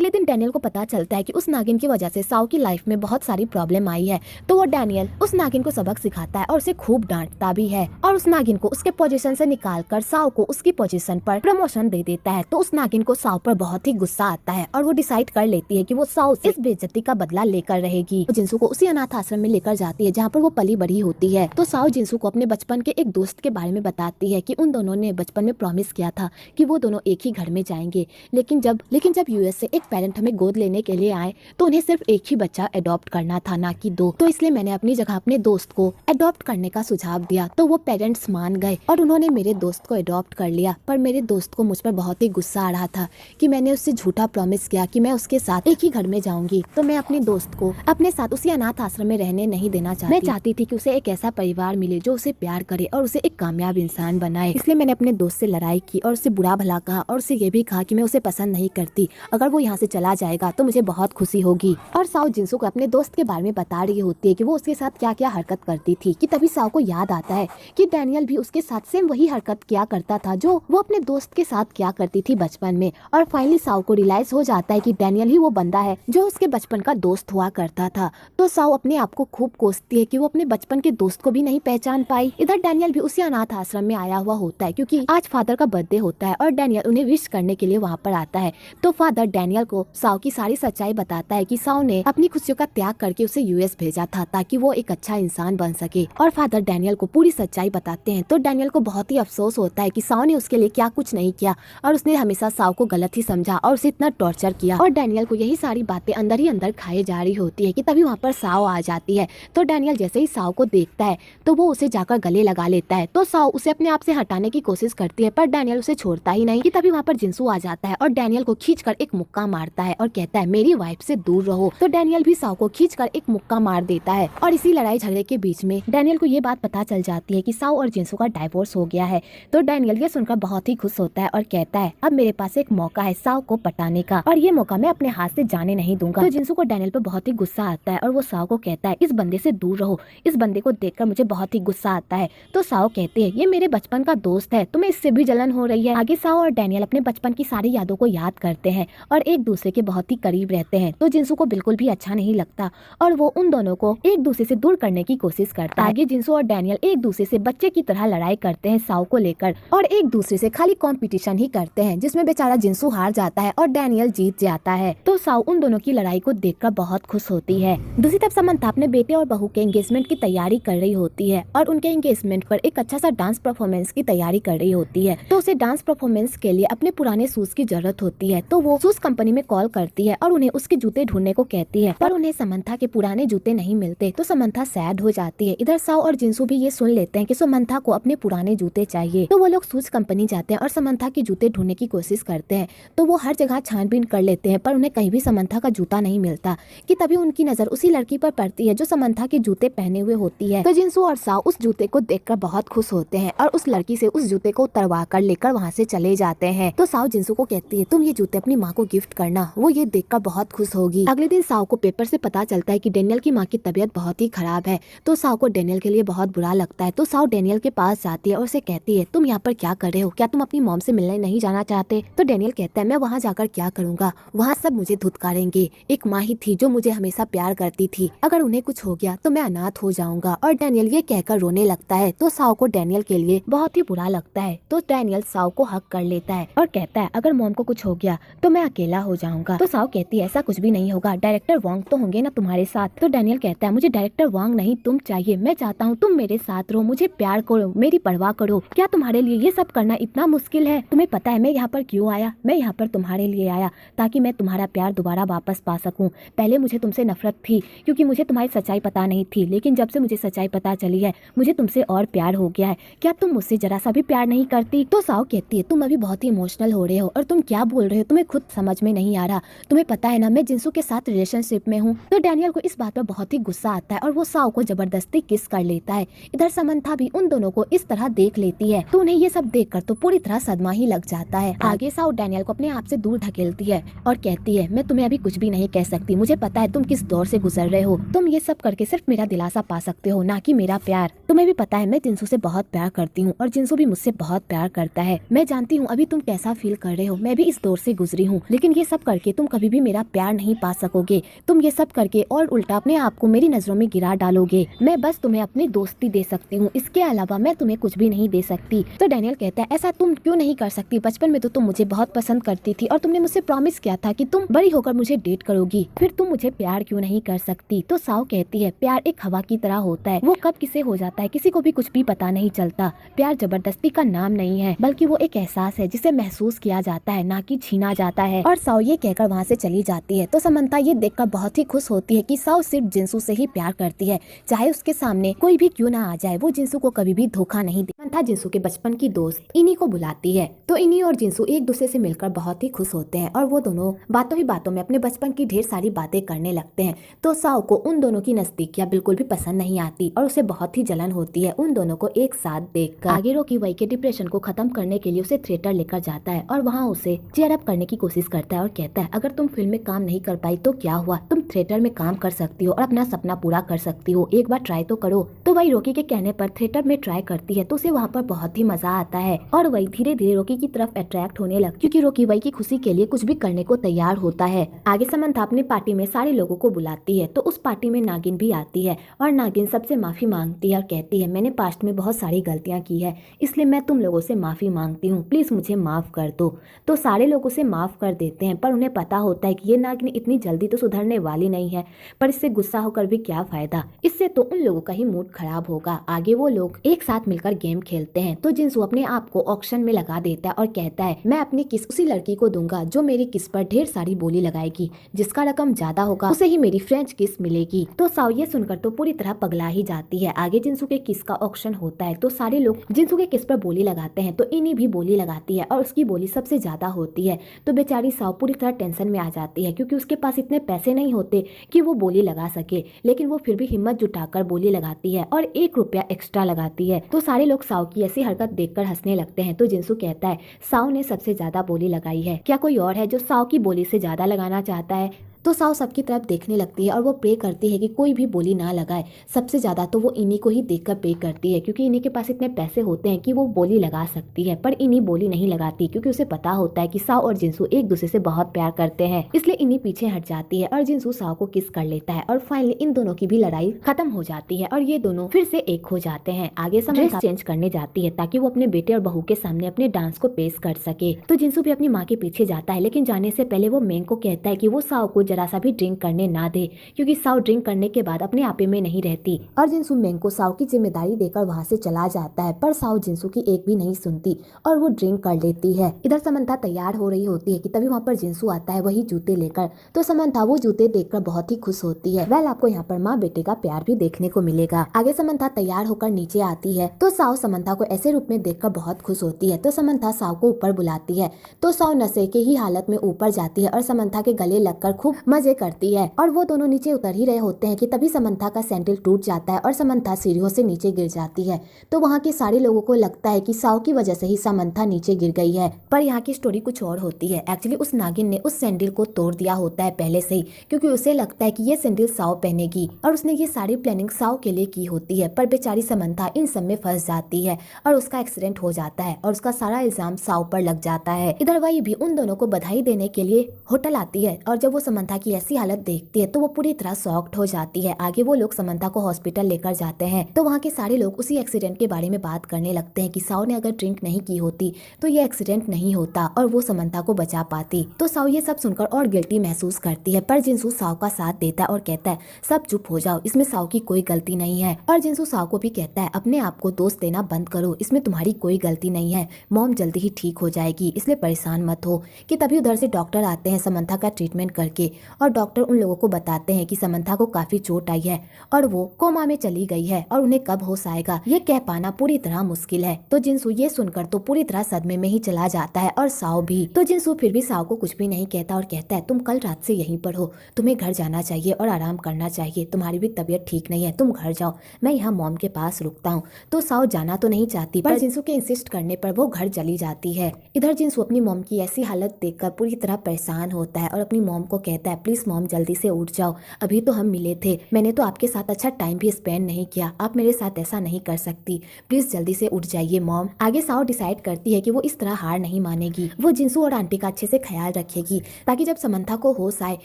दिन डैनियल को पता चलता है कि उस नागिन की वजह से साओ की लाइफ में बहुत सारी प्रॉब्लम आई है। तो वो डैनियल उस नागिन को सबक सिखाता है और उसे खूब डांटता भी है और उस नागिन को उसके पोजीशन से निकालकर साओ को उसकी पोजीशन पर प्रमोशन दे देता है। तो उस नागिन को साओ पर बहुत ही गुस्सा आता है और वो डिसाइड कर लेती है कि वो साओ से इस बेइज्जती का बदला लेकर रहेगी। तो जिंसू को उसी अनाथ आश्रम में लेकर जाती है जहाँ पर वो पली बड़ी होती है। तो साओ जिंसू को अपने बचपन के एक दोस्त के बारे में बताती है कि उन दोनों ने बचपन में प्रॉमिस किया था कि वो दोनों एक ही घर में जाएंगे, लेकिन जब यूएस से एक पेरेंट हमें गोद लेने के लिए आए तो उन्हें सिर्फ एक ही बच्चा अडॉप्ट करना था, ना कि दो। तो इसलिए मैंने अपनी जगह अपने दोस्त को अडॉप्ट करने का सुझाव दिया। तो वो पेरेंट्स मान गए और उन्होंने मेरे दोस्त को अडॉप्ट कर लिया। पर मेरे दोस्त को मुझ पर बहुत ही गुस्सा आ रहा था कि मैंने उससे झूठा प्रॉमिस किया कि मैं उसके साथ एक ही घर में जाऊंगी। तो मैं अपने दोस्त को अपने साथ उसी अनाथ आश्रम में रहने नहीं देना चाहती। मैं चाहती थी कि उसे एक ऐसा परिवार मिले जो उसे प्यार करे और उसे एक कामयाब इंसान बनाए। इसलिए मैंने अपने दोस्त से लड़ाई की और उसे बुरा भला कहा और उसे ये भी कहा कि मैं उसे पसंद नहीं करती। अगर वो यहाँ से चला जाएगा तो मुझे बहुत खुशी होगी। और साओ जिंसू को अपने दोस्त के बारे में बता रही होती है कि वो उसके साथ क्या क्या हरकत करती थी कि तभी साओ को याद आता है कि डैनियल भी उसके साथ सेम वही हरकत किया करता था जो वो अपने दोस्त के साथ किया करती थी बचपन में। और फाइनली साओ को रियलाइज हो जाता है कि डैनियल ही वो बंदा है जो उसके बचपन का दोस्त हुआ करता था। तो साओ अपने आप को खूब कोसती है कि वो अपने बचपन के दोस्त को भी नहीं पहचान पाई। इधर डैनियल भी उसी अनाथ आश्रम में आया हुआ होता है क्योंकि आज फादर का बर्थडे होता है और डैनियल उन्हें विश करने के लिए वहाँ पर आता है। तो फादर डैनियल को साओ की सारी सच्चाई बताता है कि साओ ने अपनी खुशियों का त्याग करके उसे यूएस भेजा था ताकि वो एक अच्छा इंसान बन सके। और फादर डैनियल को पूरी सच्चाई बताते हैं। तो डैनियल को बहुत ही अफसोस होता है कि साओ ने उसके लिए क्या कुछ नहीं किया और उसने हमेशा साओ को गलत ही समझा और उसे इतना टॉर्चर किया। और डैनियल को यही सारी बातें अंदर ही अंदर खाए जा रही होती है कि तभी वहाँ पर साओ आ जाती है। तो डैनियल जैसे ही साओ को देखता है तो वो उसे जाकर गले लगा लेता है। तो साओ उसे अपने आप से हटाने की कोशिश करती है पर डैनियल उसे छोड़ता ही नहीं कि तभी वहाँ पर जिंसू आ जाता है और डैनियल को खींचकर एक मुक्का मारता है और कहता है मेरी वाइफ से दूर रहो। तो डैनियल भी साओ को खींचकर एक मुक्का मार देता है। और इसी लड़ाई झगड़े के बीच में डैनियल को ये बात पता चल जाती है कि साओ और जिंसू का डाइवोर्स हो गया है। तो डैनियल ये सुनकर बहुत ही खुश होता है और कहता है अब मेरे पास एक मौका है साओ को पटाने का और ये मौका मैं अपने हाथ से जाने नहीं दूंगा। तो जिंसू को डैनियल पर बहुत ही गुस्सा आता है और वो साओ को कहता है इस बंदे से दूर रहो, इस बंदे को देखकर मुझे बहुत ही गुस्सा आता है। तो साओ कहते हैं ये मेरे बचपन का दोस्त है, तुम्हें इससे भी जलन हो रही है। आगे साओ और डैनियल अपने बचपन की सारी यादों को याद करते हैं और एक दूसरे के बहुत ही करीब रहते हैं। तो जिंसू को बिल्कुल भी अच्छा नहीं लगता और वो उन दोनों को एक दूसरे से दूर करने की कोशिश करता है। आगे जिंसू और डैनियल एक दूसरे से बच्चे की तरह लड़ाई करते हैं साओ को लेकर और एक दूसरे से खाली कंपटीशन ही करते हैं जिसमें बेचारा जिंसू हार जाता है और डैनियल जीत जाता है। तो साओ उन दोनों की लड़ाई को देखकर बहुत खुश होती है। दूसरी तरफ समंथा अपने बेटे और बहू के एंगेजमेंट की तैयारी कर रही होती है और उनके एंगेजमेंट पर एक अच्छा सा डांस परफॉर्मेंस की तैयारी कर रही होती है। तो उसे डांस परफॉर्मेंस के लिए अपने पुराने शूज की जरूरत होती है। तो वो शूज कंपनी में कॉल करती है और उन्हें उसके जूते ढूंढने को कहती है पर उन्हें समंथा के पुराने जूते नहीं मिलते। तो समंथा सैड हो जाती है। इधर साओ और जिंसू भी ये सुन लेते हैं कि समंथा को अपने पुराने जूते चाहिए। तो वो लोग शूज कंपनी जाते हैं और समंथा के जूते ढूंढने की कोशिश करते हैं। तो वो हर जगह छानबीन कर लेते हैं पर उन्हें कहीं भी समंथा का जूता नहीं मिलता कि तभी उनकी नजर उसी लड़की पर पड़ती है जो समंथा के जूते पहने हुए होती है। तो जिंसू और साओ उस जूते को देखकर बहुत खुश होते हैं और उस लड़की से उस जूते को उतरवा कर लेकर वहाँ से चले जाते हैं। तो साओ जिंसू को कहती है तुम ये जूते अपनी माँ को गिफ्ट करना, वो ये देखकर बहुत खुश होगी। अगले दिन साओ को पेपर से पता चलता है कि डैनियल की माँ की तबीयत बहुत ही खराब है। तो साओ को डैनियल के लिए बहुत बुरा लगता है। तो साओ डैनियल के पास जाती है और उसे कहती है तुम यहाँ पर क्या कर रहे हो, क्या तुम अपनी मॉम से मिलने नहीं जाना चाहते। तो डैनियल कहता है मैं वहाँ जाकर क्या करूँगा, वहाँ सब मुझे धुतकारेंगे। एक माँ ही थी जो मुझे हमेशा प्यार करती थी, अगर उन्हें कुछ हो गया तो मैं अनाथ हो जाऊंगा। और डैनियल ये कहकर रोने लगता है। तो साओ को डैनियल के लिए बहुत ही बुरा लगता है। तो डैनियल साओ को हक कर लेता है और कहता है अगर मॉम को कुछ हो गया तो मैं अकेला हो जाऊंगा। तो साओ कहती है ऐसा कुछ भी नहीं होगा, डायरेक्टर वांग तो होंगे ना तुम्हारे साथ। तो डैनियल कहता है मुझे डायरेक्टर वांग नहीं तुम चाहिए, मैं चाहता हूँ तुम मेरे साथ रहो, मुझे प्यार करो, मेरी परवाह करो। क्या तुम्हारे लिए ये सब करना इतना मुश्किल है? तुम्हें पता है मैं यहाँ पर क्यों आया? मैं यहाँ पर तुम्हारे लिए आया ताकि मैं तुम्हारा प्यार दोबारा वापस पा सकूं। पहले मुझे तुमसे नफरत थी क्योंकि मुझे तुम्हारी सच्चाई पता नहीं थी, लेकिन जब से मुझे सच्चाई पता चली है मुझे तुमसे और प्यार हो गया है। क्या तुम मुझसे जरा सा भी प्यार नहीं करती? तो साओ कहती है तुम अभी बहुत ही इमोशनल हो रहे हो और तुम क्या बोल रहे हो तुम्हें खुद समझ में नहीं आ रहा। तुम्हें पता है ना मैं जिंसू के साथ रिलेशनशिप में हूँ। तो डैनियल को इस बात पर बहुत ही गुस्सा आता है और वो साओ को जबरदस्ती किस कर लेता है। इधर समंथा भी उन दोनों को इस तरह देख लेती है तो उन्हें ये सब देखकर तो पूरी तरह सदमा ही लग जाता है आगे साउ डैनियल को अपने आप से दूर ढकेलती है और कहती है, मैं तुम्हें अभी कुछ भी नहीं कह सकती, मुझे पता है तुम किस दौर से गुजर रहे हो, तुम ये सब करके सिर्फ मेरा दिलासा पा सकते हो, ना कि मेरा प्यार। तुम्हें भी पता है मैं जिंसू से बहुत प्यार करती हूँ और जिंसू भी मुझसे बहुत प्यार करता है। मैं जानती हूँ अभी तुम कैसा फील कर रहे हो, मैं भी इस दौर से गुजरी हूँ, लेकिन ये सब करके तुम कभी भी मेरा प्यार नहीं पा सकोगे। तुम ये सब करके और उल्टा अपने आप को मेरी नजरों में गिरा डालोगे। मैं बस तुम्हें अपनी दोस्ती दे सकती हूँ, इसके अलावा मैं तुम्हें कुछ भी नहीं दे सकती। तो डैनियल कहता है, ऐसा तुम क्यों नहीं कर सकती, बचपन में तो तुम मुझे बहुत पसंद करती थी और तुमने मुझसे प्रॉमिस किया था कि तुम बड़ी होकर मुझे डेट करोगी, फिर तुम मुझे प्यार क्यों नहीं कर सकती। तो साओ कहती है, प्यार एक हवा की तरह होता है, वो कब किसे हो जाता है किसी को भी कुछ भी पता नहीं चलता। प्यार जबरदस्ती का नाम नहीं है, बल्कि वो एक एहसास है जिसे महसूस किया जाता है, ना कि छीना जाता है। और साओ ये कहकर वहाँ से चली जाती है। तो समंथा ये देखकर बहुत ही खुश होती है कि साओ सिर्फ जिंसू से ही प्यार करती है, चाहे उसके सामने कोई भी क्यों ना आ जाए, वो जिंसू को कभी भी धोखा नहीं दे। समंथा जिंसू के बचपन की दोस्त इनी को बुलाती है, तो इनी और जिंसू एक दूसरे से मिलकर बहुत ही खुश होते हैं और वो दोनों बातों ही बातों में अपने बचपन की ढेर सारी बातें करने लगते हैं। तो साओ को उन दोनों की नजदीकियां बिल्कुल भी पसंद नहीं आती और उसे बहुत ही जलन होती है उन दोनों को एक साथ देखकर। आगे रॉकी वही के डिप्रेशन को खत्म करने के लिए उसे थिएटर लेकर जाता है और वहाँ उसे चीयर अप करने की कोशिश करता है और कहता है, अगर तुम फिल्म में काम नहीं कर पाई तो क्या हुआ, तुम थिएटर में काम कर सकती हो और अपना सपना पूरा कर सकती हो, एक बार ट्राई तो करो। तो वही रॉकी के कहने पर थिएटर में ट्राई करती है तो उसे वहाँ पर बहुत ही मजा आता है और वही धीरे धीरे रॉकी की तरफ अट्रैक्ट होने लगती है, क्योंकि रॉकी वही की खुशी के लिए कुछ भी करने को तैयार होता है। आगे समंथा अपनी पार्टी में सारे लोगों को बुलाती है, तो उस पार्टी में नागिन भी आती है और नागिन सबसे माफी मांगती है और कहती है, मैंने पास्ट में बहुत सारी गलतियां की है, इसलिए मैं तुम लोगों से माफी मांगती हूँ, प्लीज मुझे माफ कर दो। तो सारे लोग उसे माफ कर देते हैं, पर उन्हें पता होता है कि ये नागिन इतनी जल्दी तो सुधरने वाली नहीं है, पर इससे गुस्सा होकर भी क्या फायदा, इससे तो उन लोगों का ही मूड खराब होगा। आगे वो लोग एक साथ मिलकर गेम खेलते हैं, तो जिंसू अपने आप को ऑक्शन में लगा देता है और कहता है, मैं अपनी किस उसी लड़की को दूंगा जो मेरी किस पर ढेर सारी बोली लगाएगी, जिसका रकम ज्यादा होगा उसे ही मेरी फ्रेंच किस मिलेगी। तो साओ ये सुनकर तो पूरी तरह पगला ही जाती है। आगे जिंसू के किस का ऑक्शन होता है, तो सारे लोग जिंसू के किस पर बोली लगाते हैं, तो इन्हीं भी बोली लगाती है और उसकी बोली सबसे ज्यादा होती है। तो बेचारी साओ पूरी तरह टेंशन में आ जाती है, क्योंकि उसके पास इतने पैसे नहीं होते कि वो बोली लगा सके, लेकिन वो फिर भी हिम्मत जुटाकर बोली लगाती है और 1 रुपया एक्स्ट्रा लगाती है। तो सारे लोग साओ की ऐसी हरकत देखकर हंसने लगते हैं। तो जिंसू कहता है, साओ ने सबसे ज्यादा बोली लगाई है, क्या कोई और है जो साओ की बोली से ज्यादा लगाना चाहता है। तो साओ सबकी तरफ देखने लगती है और वो प्रे करती है कि कोई भी बोली ना लगाए। सबसे ज्यादा तो वो इन्हीं को ही देखकर प्रे करती है, क्योंकि इन्हीं के पास इतने पैसे होते हैं कि वो बोली लगा सकती है, पर इन्हीं बोली नहीं लगाती, क्योंकि उसे पता होता है कि साओ और जिंसू एक दूसरे से बहुत प्यार करते हैं, इसलिए इन्हीं पीछे हट जाती है और जिंसू साओ को किस कर लेता है और फाइनली इन दोनों की भी लड़ाई खत्म हो जाती है और ये दोनों फिर से एक हो जाते हैं। आगे समंथा चेंज करने जाती है ताकि वो अपने बेटे और बहू के सामने अपने डांस को पेश कर सके। तो जिंसू भी अपनी माँ के पीछे जाता है, लेकिन जाने से पहले वो मेंग को कहता है कि वो साओ को जरा सा भी ड्रिंक करने ना दे, क्योंकि साओ ड्रिंक करने के बाद अपने आपे में नहीं रहती। और जिंसू मेंग को साओ की जिम्मेदारी देकर वहाँ से चला जाता है, पर साओ जिंसू की एक भी नहीं सुनती और वो ड्रिंक कर लेती है। इधर समंथा तैयार हो रही होती है कि तभी वहाँ पर जिंसू आता है वही जूते लेकर। तो समंथा वो जूते देखकर बहुत ही खुश होती है। वेल आपको यहाँ पर माँ बेटे का प्यार भी देखने को मिलेगा। आगे समंथा तैयार होकर नीचे आती है, तो साओ समंथा को ऐसे रूप में देखकर बहुत खुश होती है। तो समंथा साओ को ऊपर बुलाती है, तो साओ नशे के ही हालत में ऊपर जाती है और समंथा के गले लगकर खूब मजे करती है। और वो दोनों नीचे उतर ही रहे होते हैं कि तभी समंथा का सैंडल टूट जाता है और समंथा सीढ़ियों से नीचे गिर जाती है। तो वहाँ के सारे लोगों को लगता है कि साओ की वजह से ही समंथा नीचे गिर गई है, पर यहाँ की स्टोरी कुछ और होती है। एक्चुअली उस नागिन ने उस सैंडल को तोड़ दिया होता है पहले से ही, क्योंकि उसे लगता है कि ये सैंडल साओ पहनेगी और उसने ये सारी प्लानिंग साओ के लिए की होती है। पर बेचारी समंथा इन सब में फंस जाती है और उसका एक्सीडेंट हो जाता है और उसका सारा इल्जाम साओ पर लग जाता है। इधर वही भी उन दोनों को बधाई देने के लिए होटल आती है और जब वो समंथा की ऐसी हालत देखती है तो वो पूरी तरह शॉक्ड हो जाती है। आगे वो लोग समंथा को हॉस्पिटल लेकर जाते हैं, तो वहाँ के सारे लोग उसी एक्सीडेंट के बारे में बात करने लगते हैं कि साओ ने अगर ड्रिंक नहीं की होती तो ये एक्सीडेंट नहीं होता और वो समंथा को बचा पाती। तो साओ ये सब सुनकर और गिल्टी महसूस करती है, पर जिंसू साओ का साथ देता है और कहता है सब चुप हो जाओ, इसमें साओ की कोई गलती नहीं है। और जिंसू साओ को भी कहता है अपने आप को दोष देना बंद करो, इसमें तुम्हारी कोई गलती नहीं है, मॉम जल्दी ही ठीक हो जाएगी, इसलिए परेशान मत हो। कि तभी उधर से डॉक्टर आते हैं समंथा का ट्रीटमेंट करके, और डॉक्टर उन लोगों को बताते हैं कि समंथा को काफी चोट आई है और वो कोमा में चली गई है और उन्हें कब होश आएगा ये कह पाना पूरी तरह मुश्किल है। तो जिनसू ये सुनकर तो पूरी तरह सदमे में ही चला जाता है और साओ भी। तो जिनसू फिर भी साओ को कुछ भी नहीं कहता और कहता है तुम कल रात से यहीं पर हो, तुम्हें घर जाना चाहिए और आराम करना चाहिए, तुम्हारी भी तबीयत ठीक नहीं है, तुम घर जाओ, मैं यहाँ मॉम के पास रुकता हूँ। तो साओ जाना तो नहीं चाहती पर जिनसू के इंसिस्ट करने पर वो घर चली जाती है। इधर जिनसू अपनी मॉम की ऐसी हालत देखकर पूरी तरह परेशान होता है और अपनी मॉम को कहता है प्लीज मॉम जल्दी से उठ जाओ, अभी तो हम मिले थे, मैंने तो आपके साथ अच्छा टाइम भी स्पेंड नहीं किया, आप मेरे साथ ऐसा नहीं कर सकती, प्लीज जल्दी से उठ जाइए मॉम। आगे साओ डिसाइड करती है कि वो इस तरह हार नहीं मानेगी, वो जिनसू और आंटी का अच्छे से ख्याल रखेगी ताकि जब समंथा को होश आए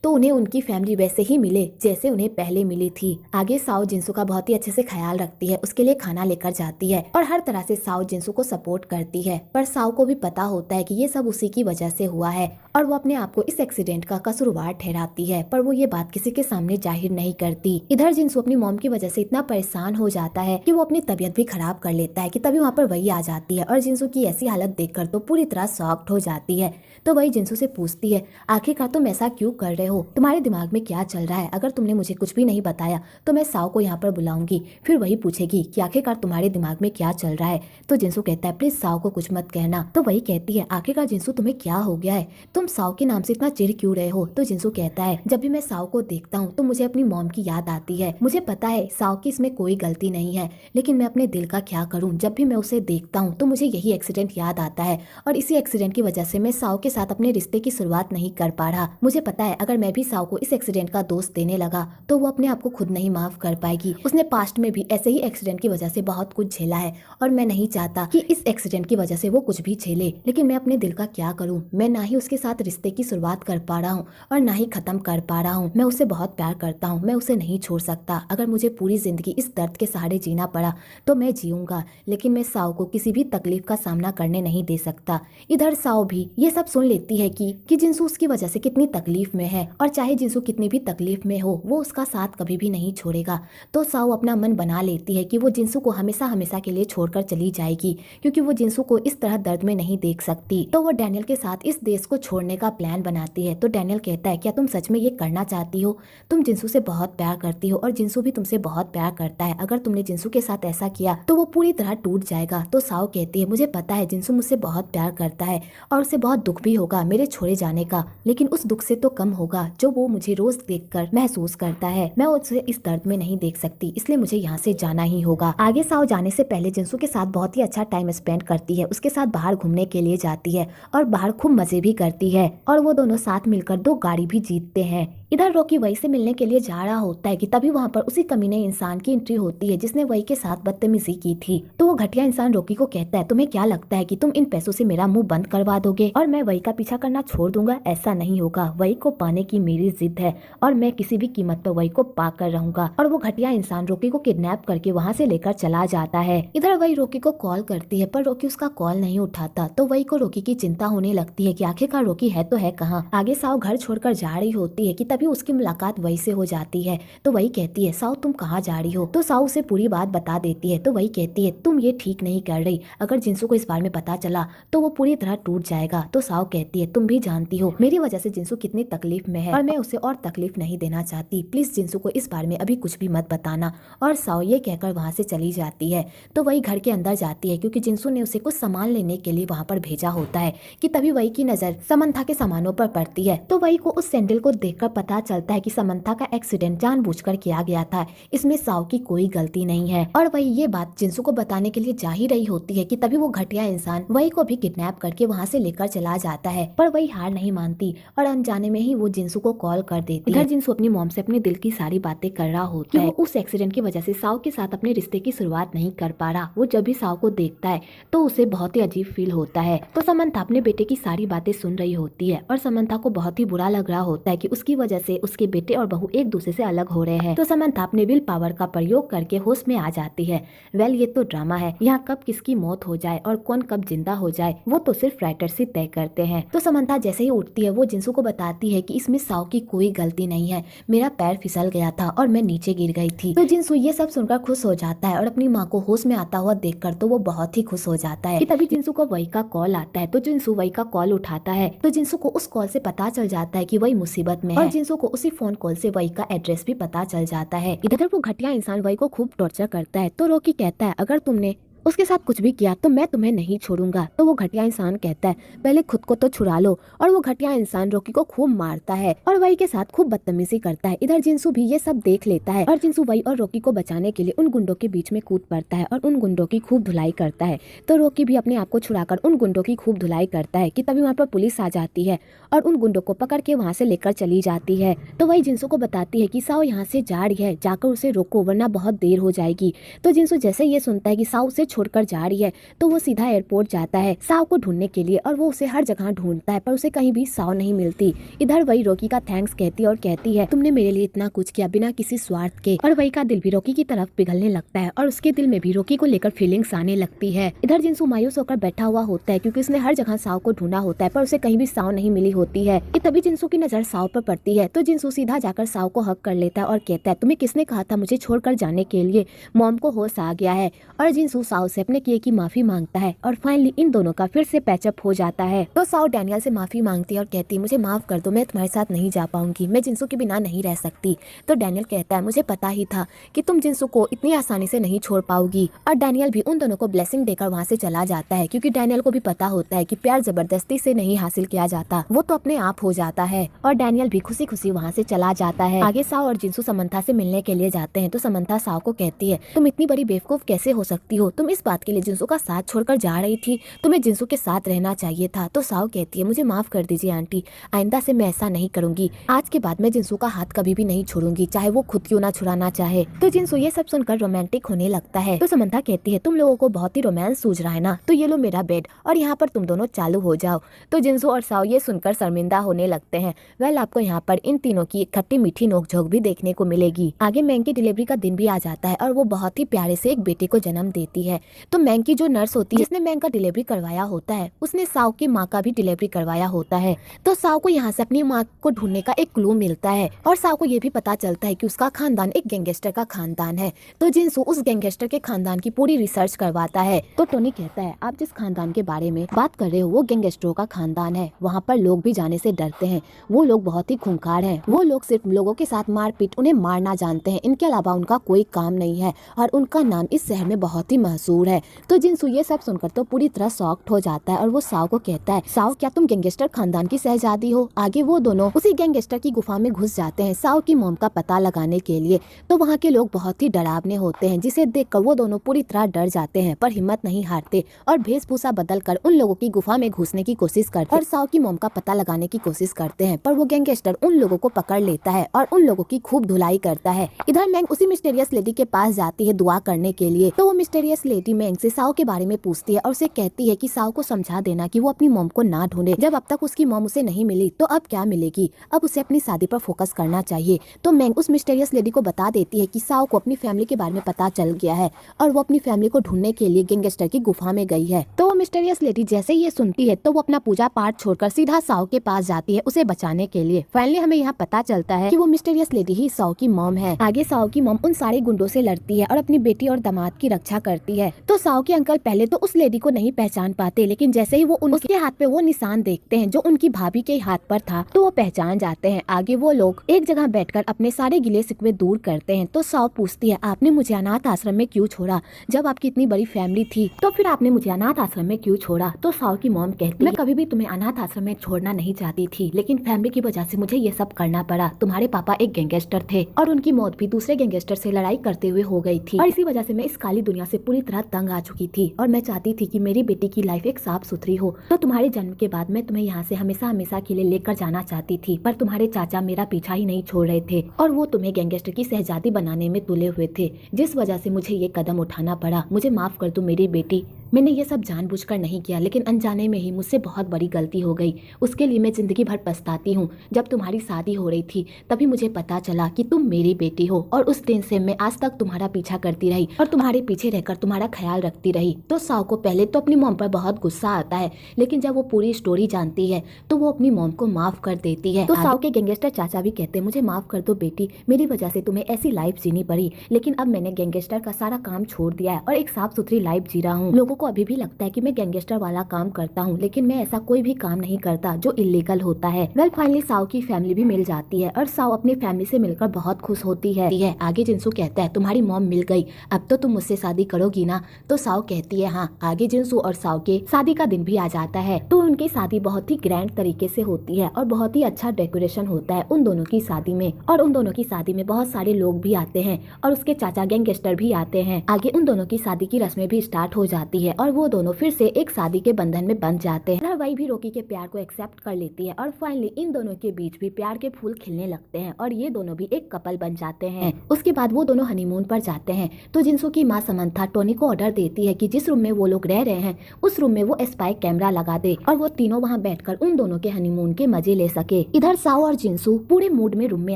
तो उन्हें उनकी फैमिली वैसे ही मिले जैसे उन्हें पहले मिली थी। आगे साओ जिनसू का बहुत ही अच्छे से ख्याल रखती है, उसके लिए खाना लेकर जाती है और हर तरह से साओ जिनसू को सपोर्ट करती है। पर साओ को भी पता होता है कि ये सब उसी की वजह से हुआ है और वो अपने आप को इस एक्सीडेंट का कसूरवार ठहराती है, पर वो ये बात किसी के सामने जाहिर नहीं करती। इधर जिनसू अपनी मॉम की वजह से इतना परेशान हो जाता है कि वो अपनी तबीयत भी खराब कर लेता है कि तभी वहाँ पर वही आ जाती है और जिनसू की ऐसी हालत देखकर तो पूरी तरह शॉक्ड हो जाती है। तो वही जिनसू से पूछती है आखिरकार तुम ऐसा क्यों कर रहे हो, तुम्हारे दिमाग में क्या चल रहा है, अगर तुमने मुझे कुछ भी नहीं बताया तो मैं साओ को यहाँ पर बुलाऊंगी, फिर वही पूछेगी कि आखिरकार तुम्हारे दिमाग में क्या चल रहा है। तो जिनसू कहता है प्लीज साओ को कुछ मत कहना। तो वही कहती है आखिरकार जिनसू तुम्हें क्या हो गया है, तुम साओ के नाम से इतना चिढ़ क्यों रहे हो। तो जिनसू कहता है जब भी मैं साओ को देखता हूँ तो मुझे अपनी मॉम की याद आती है, मुझे पता है साओ की इसमें कोई गलती नहीं है, लेकिन मैं अपने दिल का क्या करूँ, जब भी मैं उसे देखता हूँ तो मुझे यही एक्सीडेंट याद आता है और इसी एक्सीडेंट की वजह से मैं साओ के साथ अपने रिश्ते की शुरुआत नहीं कर पा रहा। मुझे पता है अगर मैं भी साओ को इस एक्सीडेंट का दोष देने लगा तो वो अपने आप को खुद नहीं माफ कर पाएगी, उसने पास्ट में भी ऐसे ही एक्सीडेंट की वजह से बहुत कुछ झेला है और मैं नहीं चाहता कि इस एक्सीडेंट की वजह से वो कुछ भी झेले। लेकिन मैं अपने दिल का क्या करूं, मैं ना ही उसके साथ रिश्ते की शुरुआत कर पा रहा हूं और ना ही खत्म कर पा रहा हूं। मैं उसे बहुत प्यार करता हूं, मैं उसे नहीं छोड़ सकता। अगर मुझे पूरी जिंदगी इस दर्द के सहारे जीना पड़ा तो मैं जीऊंगा, लेकिन मैं साओ को किसी भी तकलीफ का सामना करने नहीं दे सकता। इधर साओ भी ये सब सुन लेती है कि जिनसू उसकी वजह से कितनी तकलीफ में है और चाहे जिनसू कितनी भी तकलीफ में हो वो उसका साथ कभी भी नहीं छोड़ेगा। तो साओ अपना मन बना लेती है कि वो जिनसू को हमेशा हमेशा के लिए छोड़कर चली जाएगी क्योंकि वो जिनसू को इस तरह दर्द में नहीं देख सकती। तो वो डैनियल के साथ इस देश को छोड़ने का प्लान बनाती है। तो डैनियल कहता है क्या तुम सच में ये करना चाहती हो, तुम जिनसू से बहुत प्यार करती हो और जिनसू भी तुमसे बहुत प्यार करता है, अगर तुमने जिनसू के साथ ऐसा किया तो वो पूरी तरह टूट जाएगा। तो साओ कहती है मुझे पता है जिनसू मुझसे बहुत प्यार करता है और उसे बहुत दुख भी होगा मेरे छोड़े जाने का, लेकिन उस दुख से तो कम होगा जो वो मुझे रोज देखकर महसूस करता है। मैं उसे इस दर्द में नहीं देख सकती, इसलिए मुझे यहाँ से जाना ही होगा। आगे साओ जाने से पहले जिनसू के साथ बहुत ही अच्छा टाइम स्पेंड करती है, उसके साथ बाहर घूमने के लिए जाती है और बाहर खूब मजे भी करती है और वो दोनों साथ मिलकर 2 गाड़ी भी जीतते हैं। इधर रॉकी वही से मिलने के लिए जा रहा होता है कि तभी वहाँ पर उसी कमीने इंसान की एंट्री होती है जिसने वही के साथ बदतमीजी की थी। तो वो घटिया इंसान रॉकी को कहता है तुम्हें क्या लगता है कि तुम इन पैसों से मेरा मुंह बंद करवा दोगे और मैं वही का पीछा करना छोड़ दूंगा, ऐसा नहीं होगा, वही को पाने की मेरी जिद है और मैं किसी भी कीमत पर वही को पा कर रहूंगा। और वो घटिया इंसान रॉकी को किडनैप करके वहाँ से लेकर चला जाता है। इधर वही रॉकी को कॉल करती है पर रॉकी उसका कॉल नहीं उठाता। तो वही को रॉकी की चिंता होने लगती है कि आखिरकार रॉकी है तो है कहाँ। आगे साओ घर छोड़कर जा रही होती है कि तभी उसकी मुलाकात वही से हो जाती है। तो वही कहती है साओ तुम कहाँ जा रही हो। तो साओ उसे पूरी बात बता देती है। तो वही कहती है तुम ये ठीक नहीं कर रही, अगर जिनसू को इस बारे में पता चला तो वो पूरी तरह टूट जाएगा। तो साओ कहती है तुम भी जानती हो मेरी वजह से जिनसू कितनी तकलीफ में है और मैं उसे और तकलीफ नहीं देना चाहती, प्लीज जिनसू को इस बारे में अभी कुछ भी मत बताना। और साओ ये कहकर वहाँ से चली जाती है। तो वही घर के अंदर जाती है क्योंकि जिनसू ने उसे कुछ सामान लेने के लिए वहाँ पर भेजा होता है कि तभी वही की नजर समंथा के सामानों पर पड़ती है। तो वही को उस सैंडल को देखकर पता चलता है कि समंथा का एक्सीडेंट जानबूझकर किया गया था, इसमें साओ की कोई गलती नहीं है। और वही ये बात जिनसू को बताने के लिए जा ही रही होती है कि तभी वो घटिया इंसान वही को भी किडनैप करके वहाँ से लेकर चला जाता है। पर वही हार नहीं मानती और अनजाने में ही वो जिनसू को कॉल कर देती है। जिनसू अपनी मॉम से अपने दिल की सारी बातें कर रहा होता है। वो उस एक्सीडेंट की वजह से साओ के साथ अपने रिश्ते की शुरुआत नहीं कर पा रहा। वो जब भी साओ को देखता है तो उसे बहुत ही अजीब फील होता है। तो समंथा अपने बेटे की सारी बातें सुन रही होती है और समंथा को बहुत ही बुरा लग रहा होता है कि उसकी वजह से उसके बेटे और बहू एक दूसरे से अलग हो रहे हैं। तो समंथा अपने विल पावर का प्रयोग करके होश में आ जाती है। वेल ये तो ड्रामा है, यहाँ कब किसकी मौत हो जाए और कौन कब जिंदा हो जाए वो तो सिर्फ राइटर्स ही तय करते हैं। तो समंथा जैसे ही उठती है वो जिनसू को बताती है कि इसमें साओ की कोई गलती नहीं है, मेरा पैर फिसल गया था और मैं नीचे गिर गई थी। तो जिनसू ये सब सुनकर खुश हो जाता है और अपनी माँ को होश में आता हुआ देखकर तो वो बहुत ही खुश हो जाता है कि तभी जिनसू को वही का कॉल आता है। तो जिनसू वही का कॉल उठाता है। तो जिनसू को उस कॉल से पता चल जाता है कि वही मुसीबत में है और जिनसू को उसी फोन कॉल से वही का एड्रेस भी पता चल जाता है। इधर वो घटिया इंसान वही को खूब टॉर्चर करता है। तो रॉकी कहता है अगर तुमने उसके साथ कुछ भी किया तो मैं तुम्हें नहीं छोड़ूंगा। तो वो घटिया इंसान कहता है पहले खुद को तो छुड़ा लो। और वो घटिया इंसान रॉकी को खूब मारता है और वही के साथ खूब बदतमीजी करता है। इधर जिनसू भी ये सब देख लेता है और जिनसू वही और रॉकी को बचाने के लिए उन गुंडों के बीच में कूद पड़ता है और उन गुंडों की खूब धुलाई करता है। तो रॉकी भी अपने आप को छुड़ाकर उन गुंडों की खूब धुलाई करता है कि तभी वहाँ पर पुलिस आ जाती है और उन गुंडों को पकड़ के वहाँ से लेकर चली जाती है। तो वही जिनसू को बताती है कि साओ यहाँ से जा रही है, जाकर उसे रोको वरना बहुत देर हो जाएगी। तो जिनसू जैसे ये सुनता है कि साओ उसे छोड़कर जा रही है तो वो सीधा एयरपोर्ट जाता है साओ को ढूंढने के लिए और वो उसे हर जगह ढूंढता है पर उसे कहीं भी साओ नहीं मिलती। इधर वही रॉकी का थैंक्स कहती है और कहती है तुमने मेरे लिए इतना कुछ किया बिना किसी स्वार्थ के। और वही का दिल भी रॉकी की तरफ पिघलने लगता है और उसके दिल में भी रॉकी को लेकर फीलिंग्स आने लगती है। इधर जिनसू मायूस होकर बैठा हुआ होता है क्योंकि उसने हर जगह साओ को ढूंढा होता है पर उसे कहीं भी साओ नहीं मिली होती है। कि तभी जिनसू की नजर साओ पर पड़ती है तो जिनसू सीधा जाकर साओ को हक कर लेता है और कहता है तुम्हें किसने कहा था मुझे छोड़कर जाने के लिए, मॉम को होश आ गया है। और जिनसू साओ से अपने किए की माफी मांगता है और फाइनली इन दोनों का फिर से पैचअप हो जाता है। तो साओ डैनियल से माफी मांगती है और कहती है मुझे माफ कर दो, मैं तुम्हारे साथ नहीं जा पाऊंगी, मैं जिनसू के बिना नहीं रह सकती। तो डैनियल कहता है मुझे पता ही था कि तुम जिनसू को इतनी आसानी से नहीं छोड़ पाओगी। और डैनियल भी उन दोनों को ब्लेसिंग देकर वहाँ से चला जाता है क्योंकि डैनियल को भी पता होता है कि प्यार जबरदस्ती से नहीं हासिल किया जाता, वो तो अपने आप हो जाता है। और डैनियल भी खुशी खुशी वहाँ से चला जाता है। आगे साओ और जिनसू समंथा से मिलने के लिए जाते हैं तो समंथा साओ को कहती है तुम इतनी बड़ी बेवकूफ कैसे हो सकती हो, तुम इस बात के लिए जिनसू का साथ छोड़कर जा रही थी, तुम्हें जिनसू के साथ रहना चाहिए था। तो साओ कहती है मुझे माफ कर दीजिए आंटी, आइंदा से मैं ऐसा नहीं करूंगी, आज के बाद मैं जिनसू का हाथ कभी भी नहीं छोड़ूंगी चाहे वो खुद क्यों ना छुड़ाना चाहे। तो जिनसू ये सब सुनकर रोमांटिक होने लगता है। तो समंथा कहती है तुम लोगों को बहुत ही रोमांस सूझ रहा है ना, तो ये लो मेरा बेड और यहाँ पर तुम दोनों चालू हो जाओ। तो जिनसू और साओ ये सुनकर शर्मिंदा होने लगते हैं। वेल आपको यहाँ पर इन तीनों की खट्टी मीठी नोकझोंक भी देखने को मिलेगी। आगे मैंग की डिलीवरी का दिन भी आ जाता है और वो बहुत ही प्यारे से एक बेटे को जन्म देती है। तो मैंग की जो नर्स होती है जिसने मैंग का डिलीवरी करवाया होता है उसने साओ की माँ का भी डिलीवरी करवाया होता है। तो साओ को यहाँ से अपनी माँ को ढूंढने का एक क्लू मिलता है और साओ को ये भी पता चलता है कि उसका खानदान एक गैंगस्टर का खानदान है। तो जिनसू उस गैंगस्टर के खानदान की पूरी रिसर्च करवाता है। तो टोनी कहता है आप जिस खानदान के बारे में बात कर रहे हो वो गैंगस्टरों का खानदान है, वहाँ पर लोग भी जाने से डरते हैं, वो लोग बहुत ही खूंखार हैं, वो लोग सिर्फ लोगों के साथ मारपीट उन्हें मारना जानते हैं, इनके अलावा उनका कोई काम नहीं है और उनका नाम इस शहर में बहुत ही मशहूर है। तो जिनसू ये सब सुनकर तो पूरी तरह शॉक्ड हो जाता है और वो साओ को कहता है साओ क्या तुम गैंगस्टर खानदान की शहजादी हो। आगे वो दोनों उसी गैंगस्टर की गुफा में घुस जाते हैं साओ की मॉम का पता लगाने के लिए। तो वहाँ के लोग बहुत ही डरावने होते हैं जिसे देखकर वो दोनों पूरी तरह डर जाते हैं पर हिम्मत नहीं हारते और वेशभूषा बदलकर उन लोगों की गुफा में घुसने की कोशिश करते हैं और साओ की मॉम का पता लगाने की कोशिश करते हैं। पर वो गैंगस्टर उन लोगों को पकड़ लेता है और उन लोगों की खूब धुलाई करता है। इधर मैंग उसी मिस्टीरियस लेडी के पास जाती है दुआ करने के लिए। तो वो मिस्टीरियस लेडी मैंग से साओ के बारे में पूछती है और उसे कहती है कि साओ को समझा देना कि वो अपनी मॉम को ना ढूंढे, जब अब तक उसकी मॉम उसे नहीं मिली तो अब क्या मिलेगी, अब उसे अपनी शादी पर फोकस करना चाहिए। तो मैंग उस मिस्टीरियस लेडी को बता देती है कि साओ को अपनी फैमिली के बारे में पता चल गया है और वो अपनी फैमिली को ढूंढने के लिए गैंगस्टर की गुफा में गई है। तो वो मिस्टीरियस लेडी जैसे ही ये सुनती है तो वो अपना पूजा पाठ छोड़कर सीधा साओ के पास जाती है उसे बचाने के लिए। फाइनली हमें यहाँ पता चलता है कि वो मिस्टीरियस लेडी ही साओ की मॉम है। आगे साओ की मॉम उन सारे गुंडों से लड़ती है और अपनी बेटी और दामाद की रक्षा करती है। तो साओ के अंकल पहले तो उस लेडी को नहीं पहचान पाते लेकिन जैसे ही वो उसके हाथ पे वो निशान देखते हैं जो उनकी भाभी के हाथ पर था तो वो पहचान जाते हैं। आगे वो लोग एक जगह बैठकर अपने सारे गिले शिकवे दूर करते हैं। तो साओ पूछती है आपने मुझे अनाथ आश्रम में क्यों छोड़ा, जब आपकी इतनी बड़ी फैमिली थी तो फिर आपने मुझे अनाथ आश्रम में क्यों छोड़ा। तो साओ की मॉम कहती है मैं कभी भी तुम्हें अनाथ आश्रम में छोड़ना नहीं चाहती थी लेकिन फैमिली की वजह से मुझे ये सब करना पड़ा। तुम्हारे पापा एक गैंगस्टर थे और उनकी मौत भी दूसरे गैंगस्टर से लड़ाई करते हुए हो गई थी और इसी वजह से मैं इस काली दुनिया से पूरी तरह तंग आ चुकी थी और मैं चाहती थी कि मेरी बेटी की लाइफ एक साफ सुथरी हो। तो तुम्हारे जन्म के बाद मैं तुम्हें यहाँ से हमेशा हमेशा के लिए लेकर जाना चाहती थी पर तुम्हारे चाचा मेरा पीछा ही नहीं छोड़ रहे थे और वो तुम्हें गैंगस्टर की शहजादी बनाने में तुले हुए थे, जिस वजह से मुझे ये कदम उठाना पड़ा। मुझे माफ कर दो मेरी बेटी, मैंने ये सब जानबूझकर नहीं किया लेकिन अनजाने में ही मुझसे बहुत बड़ी गलती हो गई, उसके लिए मैं जिंदगी भर पछताती हूँ। जब तुम्हारी शादी हो रही थी तभी मुझे पता चला कि तुम मेरी बेटी हो और उस दिन से मैं आज तक तुम्हारा पीछा करती रही और तुम्हारे पीछे रहकर तुम्हारा ख्याल रखती रही। तो साओ को पहले तो अपनी मॉम पर बहुत गुस्सा आता है लेकिन जब वो पूरी स्टोरी जानती है तो वो अपनी मॉम को माफ कर देती है। तो साओ के गैंगस्टर चाचा भी कहते हैं मुझे माफ कर दो बेटी, मेरी वजह से तुम्हें ऐसी लाइफ जीनी पड़ी लेकिन अब मैंने गैंगस्टर का सारा काम छोड़ दिया है और एक साफ सुथरी लाइफ जी रहा हूँ, लोगों को अभी भी लगता है कि मैं गैंगस्टर वाला काम करता हूँ, लेकिन मैं ऐसा कोई भी काम नहीं करता जो इलीगल होता है। वेल फाइनली साओ की फैमिली भी मिल जाती है और साओ अपनी फैमिली से मिलकर बहुत खुश होती है। आगे जिनसू कहता है तुम्हारी मॉम मिल गई, अब तो तुम मुझसे शादी करोगी ना? तो साओ कहती है हाँ। आगे जिनसू और साओ के शादी का दिन भी आ जाता है। तो उनकी शादी बहुत ही ग्रैंड तरीके से होती है और बहुत ही अच्छा डेकोरेशन होता है उन दोनों की शादी में। और उन दोनों की शादी में बहुत सारे लोग भी आते हैं और उसके चाचा गैंगस्टर भी आते हैं। आगे उन दोनों की शादी की रस्में भी स्टार्ट हो जाती है और वो दोनों फिर से एक शादी के बंधन में बंध जाते हैं। वही भी रोकी के प्यार को एक्सेप्ट कर लेती है और फाइनली इन दोनों के बीच भी प्यार के फूल खिलने लगते हैं और ये दोनों भी एक कपल बन जाते हैं। उसके बाद वो दोनों हनीमून पर जाते हैं। तो जिनसू की माँ समंथा टोनी को ऑर्डर देती है कि जिस रूम में वो लोग रह रहे हैं उस रूम में वो स्पाई कैमरा लगा दे और वो तीनों वहाँ बैठकर उन दोनों के हनीमून के मजे ले सके। इधर साओ और जिनसू पूरे मूड में रूम में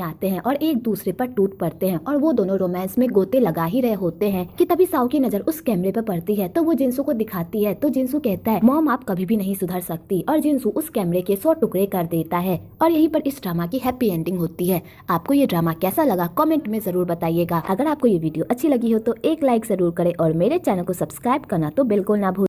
आते हैं और एक दूसरे पर टूट पड़ते हैं और वो दोनों रोमांस में गोते लगा ही रहे होते हैं कि तभी साओ की नजर उस कैमरे पर पड़ती है। तो वो जिनसू को दिखाती है तो जिनसू कहता है मॉम आप कभी भी नहीं सुधर सकती और जिनसू उस कैमरे के 100 टुकड़े कर देता है और यहीं पर इस ड्रामा की हैप्पी एंडिंग होती है। आपको ये ड्रामा कैसा लगा कमेंट में जरूर बताइएगा। अगर आपको ये वीडियो अच्छी लगी हो तो एक लाइक जरूर करें और मेरे चैनल को सब्सक्राइब करना तो बिल्कुल ना भूलें।